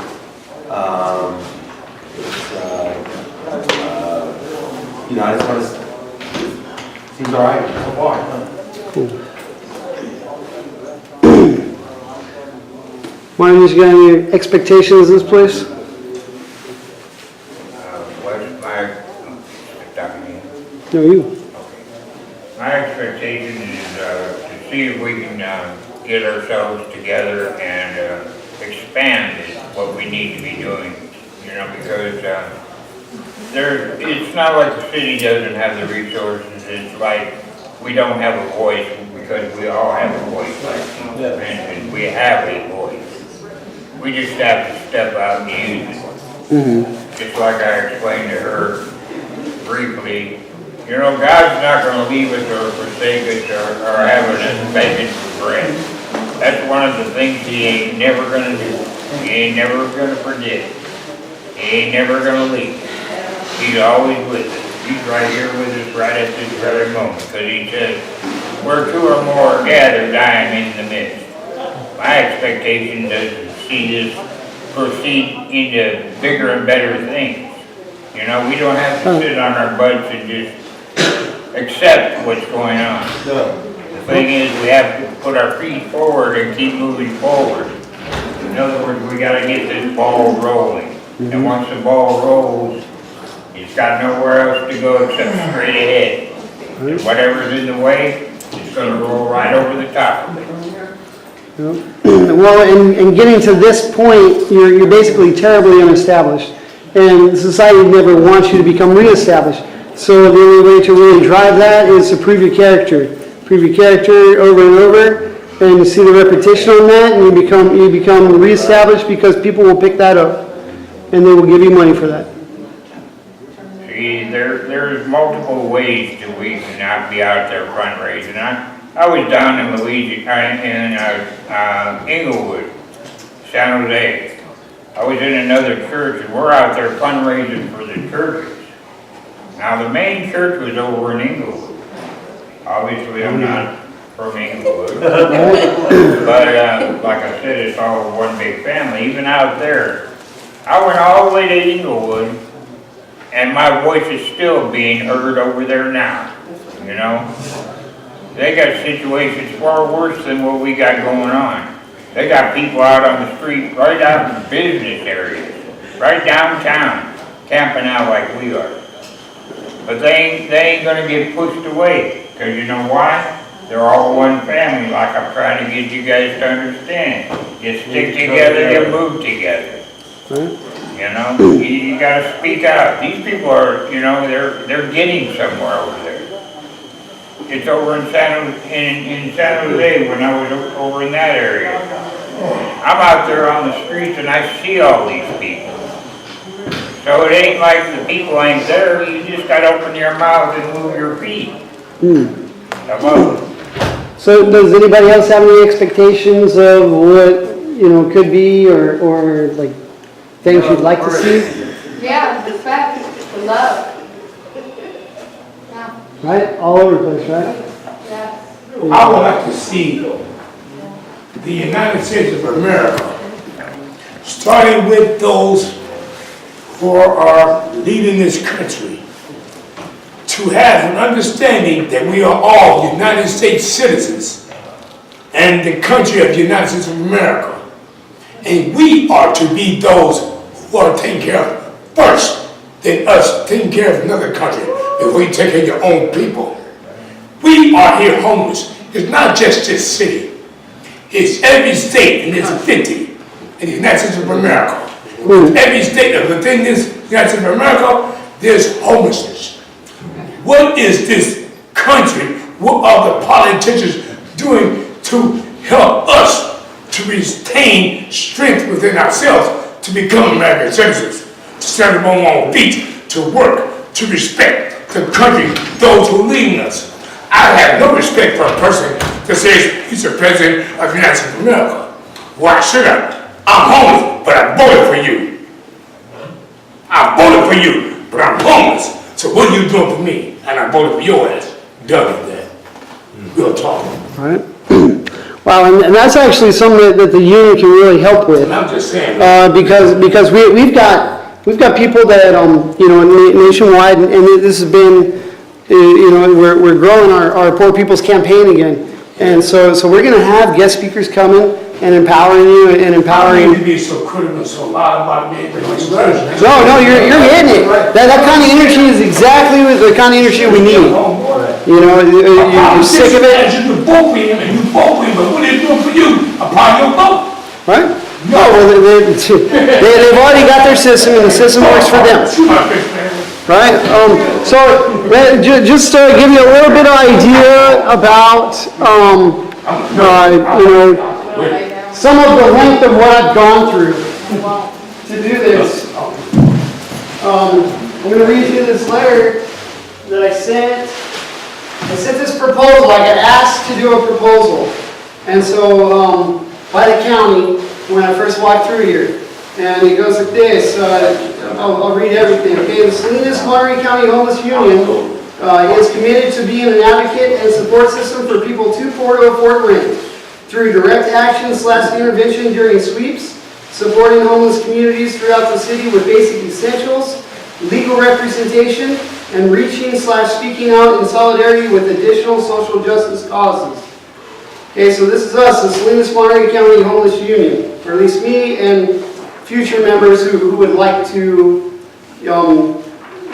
You know, I just want to, seems all right so far. Cool. Martin, you got any expectations of this place? What's my, No, you. my expectation is to see if we can get ourselves together and expand what we need to be doing, you know, because it's not like the city doesn't have the resources. It's like we don't have a voice because we all have a voice. Like you mentioned, we have a voice. We just have to step out and use it. Mm-hmm. Just like I explained to her briefly, you know, God's not going to leave us or forsake us or have us begging for bread. That's one of the things He ain't never going to do. He ain't never going to forget. He ain't never going to leave. He's always with us. He's right here with us right at this very moment. Because He says, where 2 or more are gathered, I am in the midst. My expectation is to see this proceed into bigger and better things. You know, we don't have to sit on our butts and just accept what's going on. No. The thing is, we have to put our feet forward and keep moving forward. In other words, we gotta get this ball rolling. And once the ball rolls, it's got nowhere else to go except straight ahead. And whatever's in the way, it's gonna roll right over the top of it. Well, and getting to this point, you're basically terribly unestablished. And society never wants you to become reestablished. So the only way to really drive that is to prove your character. Prove your character over and over, and you see the repetition on that, and you become reestablished because people will pick that up, and they will give you money for that. See, there's multiple ways that we can not be out there fundraising. I was down in Inglewood, San Jose. I was in another church, and we're out there fundraising for the churches. Now, the main church was over in Inglewood. Obviously, I'm not from Inglewood. But like I said, it's all one big family. Even out there, I went all the way to Inglewood, and my voice is still being heard over there now, you know? They got situations far worse than what we got going on. They got people out on the street, right out in business areas, right downtown, camping out like we are. But they ain't gonna get pushed away, because you know why? They're all one family, like I'm trying to get you guys to understand. You stick together, you move together. You know, you gotta speak out. These people are, you know, they're getting somewhere over there. It's over in San Jose when I was over in that area. I'm out there on the streets and I see all these people. So it ain't like the people ain't there, you just gotta open your mouth and move your feet. Hello? So does anybody else have any expectations of what, could be or like things you'd like to see? Yeah, respect, love. Yeah. Right? All over the place, right? Yes. I would like to see the United States of America, starting with those who are leading this country, to have an understanding that we are all United States citizens and the country of the United States of America. And we are to be those who are taken care of first, than us taking care of another country before you take care of your own people. We are here homeless. It's not just this city. It's every state, and there's 50 in the United States of America. Every state within this United States of America, there's homelessness. What is this country, what are the politicians doing to help us to retain strength within ourselves to become American citizens, to stand up on our feet, to work, to respect the country, those who lead us? I have no respect for a person that says he's the president of the United States of America. Why should I? I'm homeless, but I voted for you. I voted for you, but I'm homeless. So what are you doing for me? And I voted for your ass. Done with that. We'll talk. All right. Wow, and that's actually something that the union can really help with. I'm just saying. Because we've got people that nationwide, and this has been, we're growing our poor people's campaign again, and so we're going to have guest speakers coming and empowering you and empowering. I don't need to be so critical, so loud about me. No, you're hitting it. That kind of energy is exactly the kind of energy we need. You're sick of it. You vote for him and you vote for him, but what are they doing for you? Upon your vote. Right? No, well, they've already got their system, and the system works for them. Right? So just to give you a little bit of idea about, some of the length of what I've gone through to do this. I'm going to read you this letter that I sent. I sent this proposal. I got asked to do a proposal. And so, by the county, when I first walked through here. And it goes like this. I'll read everything. Okay, the Salinas Monterey County Homeless Union is committed to being an advocate and support system for people too poor to afford rent through direct action/intervention during sweeps, supporting homeless communities throughout the city with basic essentials, legal representation, and reaching/speaking out in solidarity with additional social justice causes. Okay, so this is us, the Salinas Monterey County Homeless Union, or at least me and future members who would like to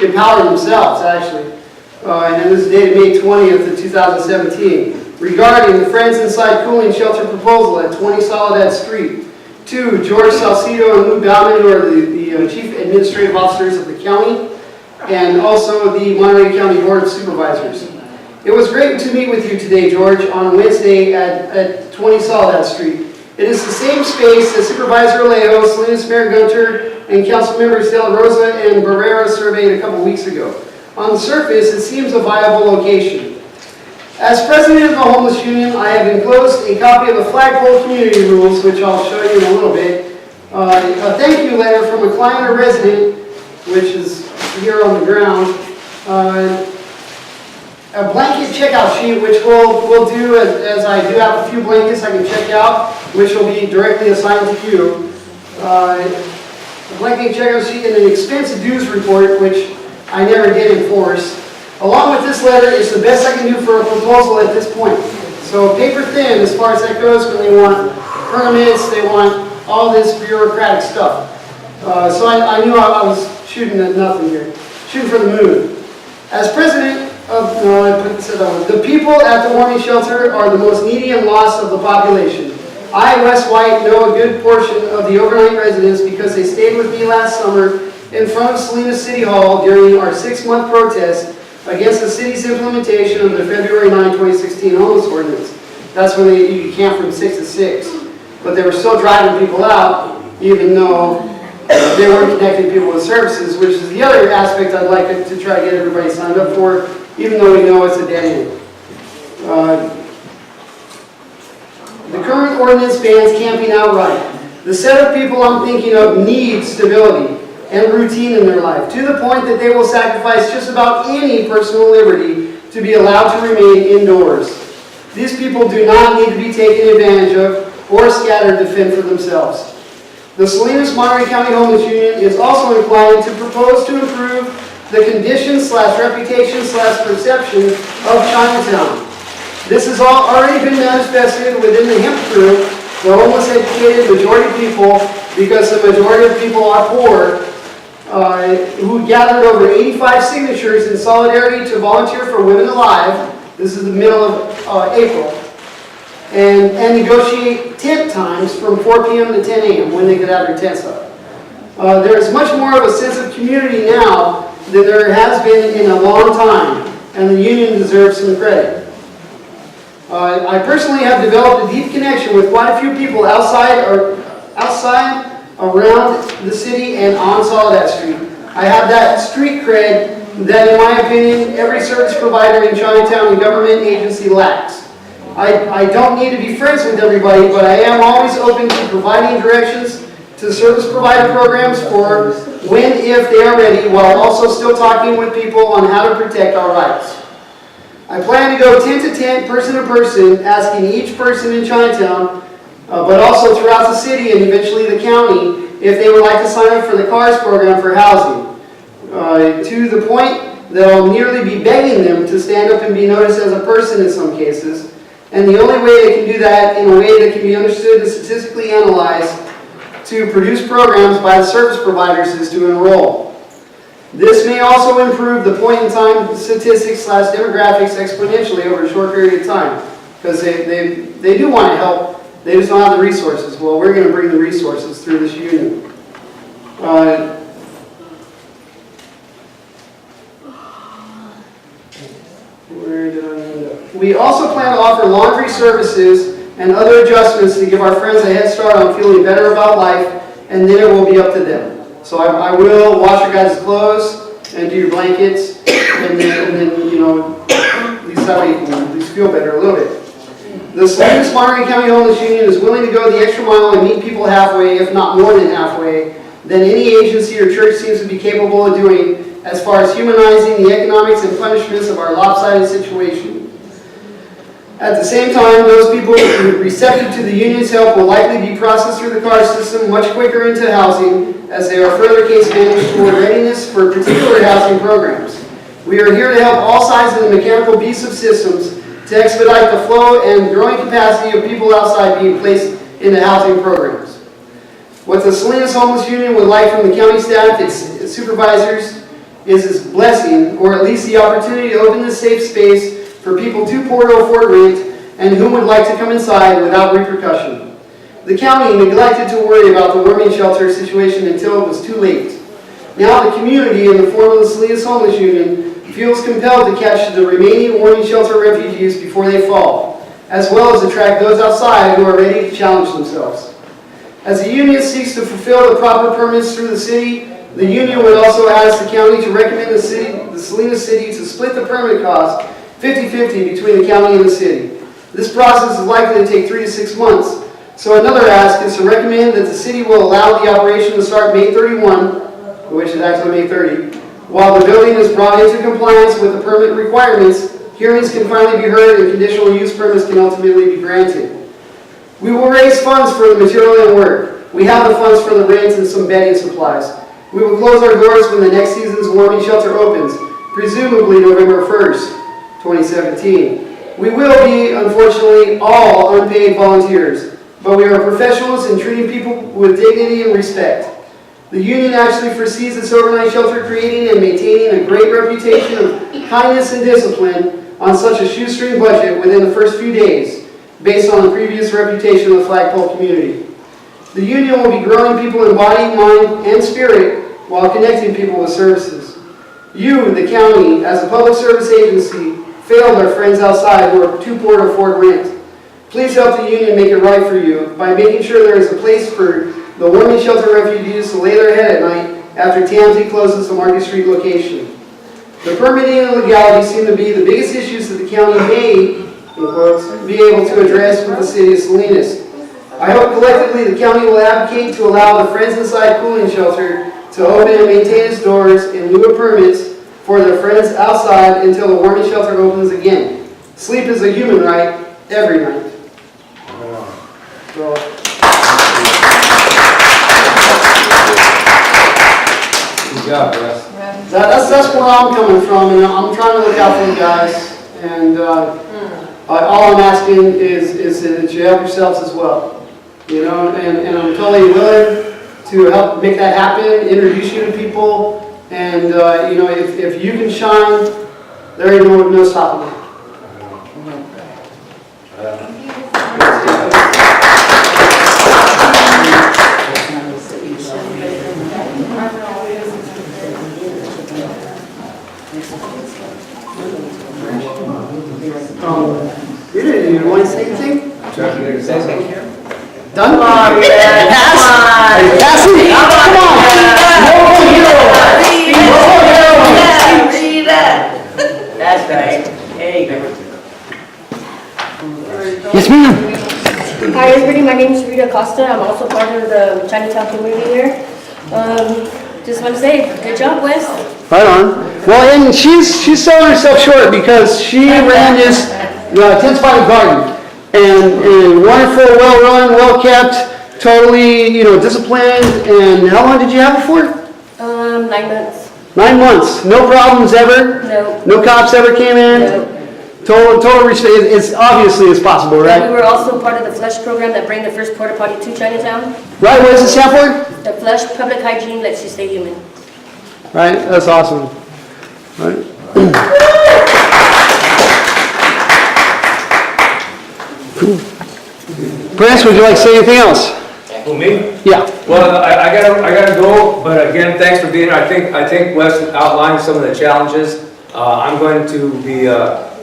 empower themselves, actually. And this is dated May 20th of 2017. Regarding the Friends Inside Cooling Shelter proposal at 20 Soledad Street. To George Salcido and Lou Bauman, who are the Chief Administrative Officers of the county, and also the Monterey County Board of Supervisors. It was great to meet with you today, George, on Wednesday at 20 Soledad Street. It is the same space that Supervisor Alejo, Salinas Mayor Gunter, and Council Members De La Rosa and Barrera surveyed a couple weeks ago. On the surface, it seems a viable location. As president of the Homeless Union, I have enclosed a copy of the flagpole community rules, which I'll show you in a little bit. A thank you letter from a client or resident, which is here on the ground. A blanket checkout sheet, which we'll do as I do have a few blankets I can check out, which will be directly assigned to you. A blanket checkout sheet and an expense dues report, which I never did enforce. Along with this letter, it's the best I can do for a proposal at this point. So paper thin as far as that goes, when they want permits, they want all this bureaucratic stuff. So I knew I was shooting at nothing here, shooting for the moon. As president of, the people at the warming shelter are the most needy and lost of the population. I, Wes White, know a good portion of the overnight residents because they stayed with me last summer in front of Salinas City Hall during our 6-month protest against the city's implementation of the February 9, 2016 homeless ordinance. That's when you camp from 6 to 6. But they were still driving people out, even though they weren't connecting people with services, which is the other aspect I'd like to try to get everybody signed up for, even though we know it's a dead end. The current ordinance bans camping outright. The set of people I'm thinking of need stability and routine in their life, to the point that they will sacrifice just about any personal liberty to be allowed to remain indoors. These people do not need to be taken advantage of or scattered to fend for themselves. The Salinas Monterey County Homeless Union is also inclined to propose to improve the condition/reputation/perception of Chinatown. This has already been manifested within the hemp group, the homeless educated majority people, because the majority of people are poor, who gathered over 85 signatures in solidarity to volunteer for Women Alive. This is the middle of April. And negotiate tent times from 4 p.m. to 10 a.m. when they could have their tents up. There is much more of a sense of community now than there has been in a long time, and the union deserves some credit. I personally have developed a deep connection with quite a few people outside, around the city, and on Soledad Street. I have that street cred that, in my opinion, every service provider in Chinatown and government agency lacks. I don't need to be friends with everybody, but I am always open to providing directions to service provider programs for when, if they are ready, while also still talking with people on how to protect our rights. I plan to go tent to tent, person to person, asking each person in Chinatown, but also throughout the city and eventually the county, if they would like to sign up for the CARS program for housing. To the point that I'll nearly be begging them to stand up and be noticed as a person in some cases. And the only way they can do that in a way that can be understood and statistically analyzed to produce programs by the service providers is to enroll. This may also improve the point-in-time statistics/demographics exponentially over a short period of time, because they do want to help, they just don't have the resources. Well, we're going to bring the resources through this union. Where did I end up? We also plan to offer laundry services and other adjustments to give our friends a head start on feeling better about life, and then it will be up to them. So I will wash your guys' clothes and do your blankets, and then you know, at least that way you can at least feel better a little bit. The Salinas Monterey County Homeless Union is willing to go the extra mile and meet people halfway, if not more than halfway, than any agency or church seems to be capable of doing as far as humanizing the economics and punishments of our lopsided situation. At the same time, those people receptive to the union's help will likely be processed through the CARS system much quicker into housing, as they are further case managed toward readiness for particular housing programs. We are here to help all sides of the mechanical beast of systems to expedite the flow and growing capacity of people outside being placed into housing programs. What the Salinas Homeless Union would like from the county staff, its supervisors, is its blessing, or at least the opportunity to open this safe space for people too poor to afford rent and whom would like to come inside without repercussion. The county neglected to worry about the warming shelter situation until it was too late. Now the community, in the form of the Salinas Homeless Union, feels compelled to catch the remaining warming shelter refugees before they fall, as well as attract those outside who are ready to challenge themselves. As the union seeks to fulfill the proper permits through the city, the union would also ask the county to recommend the Salinas City to split the permit cost 50-50 between the county and the city. This process is likely to take 3 to 6 months, so another ask is to recommend that the city will allow the operation to start May 31, which is actually May 30. While the building is brought into compliance with the permit requirements, hearings can finally be heard and conditional use permits can ultimately be granted. We will raise funds for the material and work. We have the funds for the rent and some bedding supplies. We will close our doors when the next season's warming shelter opens, presumably November 1st, 2017. We will be, unfortunately, all unpaid volunteers, but we are professionals in treating people with dignity and respect. The union actually foresees its overnight shelter creating and maintaining a great reputation of kindness and discipline on such a shoestring budget within the first few days, based on the previous reputation of the flagpole community. The union will be growing people in body, mind, and spirit while connecting people with services. You, the county, as a public service agency, failed our friends outside who are too poor to afford rent. Please help the union make it right for you by making sure there is a place for the warming shelter refugees to lay their head at night after TMZ closes the Market Street location. The permitting and legality seem to be the biggest issues that the county may, in quotes, be able to address with the city of Salinas. I hope collectively the county will advocate to allow the Friends Inside cooling shelter to open and maintain its doors in lieu of permits for their friends outside until the warming shelter opens again. Sleep is a human right every night. Good job, Russ. That's where I'm coming from, and I'm trying to look out for you guys. And all I'm asking is that you help yourselves as well. You know, and I'm totally willing to help make that happen, introduce you to people, and you know, if you can shine, there ain't no stopping it. You want to say anything? Done? Come on, man. Pass it. Come on. Local hero. That's right. There you go. Yes, ma'am. Hi everybody, my name is Rita Acosta. I'm also part of the Chinatown community here. Just want to say, good job, Wes. Right on. Well, and she's selling herself short because she ran this intensified garden, and wonderful, well-run, well-kept, totally, you know, disciplined. And how long did you have it for? 9 months. 9 months. No problems ever. No. No cops ever came in. No. Total respect. It's obviously it's possible, right? And we were also part of the Flush program that bring the first porta potty to Chinatown. Right. What does it stand for? The Flush Public Hygiene lets you stay human. Right. That's awesome. Right. Cool. Prince, would you like to say anything else? Who, me? Yeah. Well, I gotta go, but again, thanks for being here. I think Wes outlined some of the challenges. I'm going to be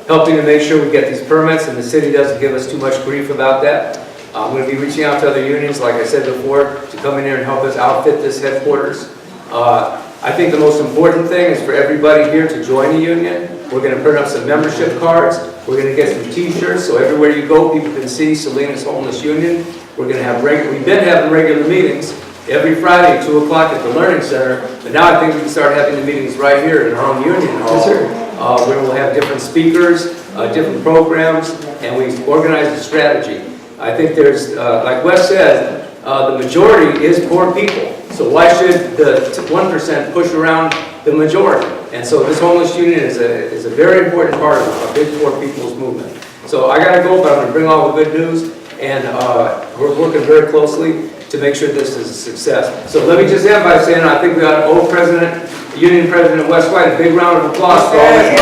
helping to make sure we get these permits and the city doesn't give us too much grief about that. I'm going to be reaching out to other unions, like I said before, to come in here and help us outfit this headquarters. I think the most important thing is for everybody here to join the union. We're going to print up some membership cards. We're going to get some t-shirts so everywhere you go people can see Salinas Homeless Union. We're going to have we've been having regular meetings every Friday at 2 o'clock at the Learning Center, but now I think we can start having the meetings right here in our own union hall. Yes, sir. Where we'll have different speakers, different programs, and we organize a strategy. I think there's, like Wes said, the majority is poor people. So why should the 1% push around the majority? And so this homeless union is a very important part of a big poor people's movement. So I gotta go, but I'm gonna bring all the good news, and we're working very closely to make sure this is a success. So let me just end by saying, I think we ought to owe Union President Wes White a big round of applause for all this.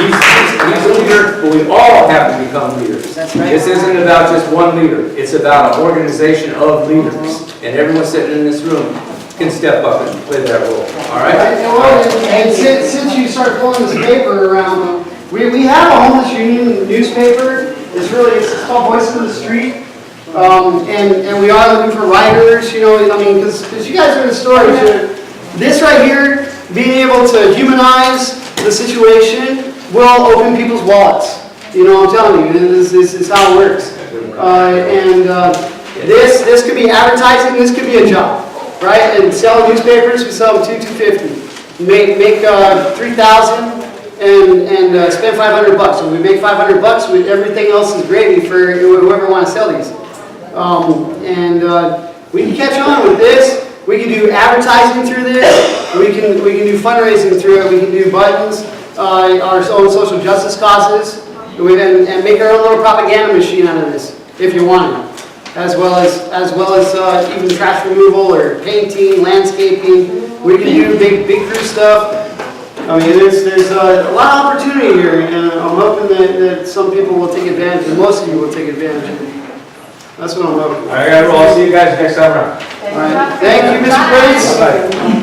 He's a leader, but we all have to become leaders. That's right. This isn't about just one leader. It's about an organization of leaders. And everyone sitting in this room can step up and play that role. All right? And since you start pulling this paper around, we have a homeless union newspaper. It's called Voices of the Street. And we are looking for writers, I mean, because you guys are the stories. This right here, being able to humanize the situation will open people's wallets. I'm telling you, this is how it works. This could be advertising, this could be a job, right? And selling newspapers, we sell them $250. Make $3,000 and spend $500. When we make $500, everything else is gravy for whoever wants to sell these. We can catch on with this. We can do advertising through this. We can do fundraising through it. We can do buttons, our own social justice causes, and make our own little propaganda machine out of this, if you want it. As well as even trash removal or painting, landscaping. We can do big crew stuff. I mean, there's a lot of opportunity here, and I'm hoping that some people will take advantage, and most of you will take advantage of it. That's what I'm hoping. All right, I'll see you guys next time around. All right. Thank you, Mr. Prince. Bye-bye.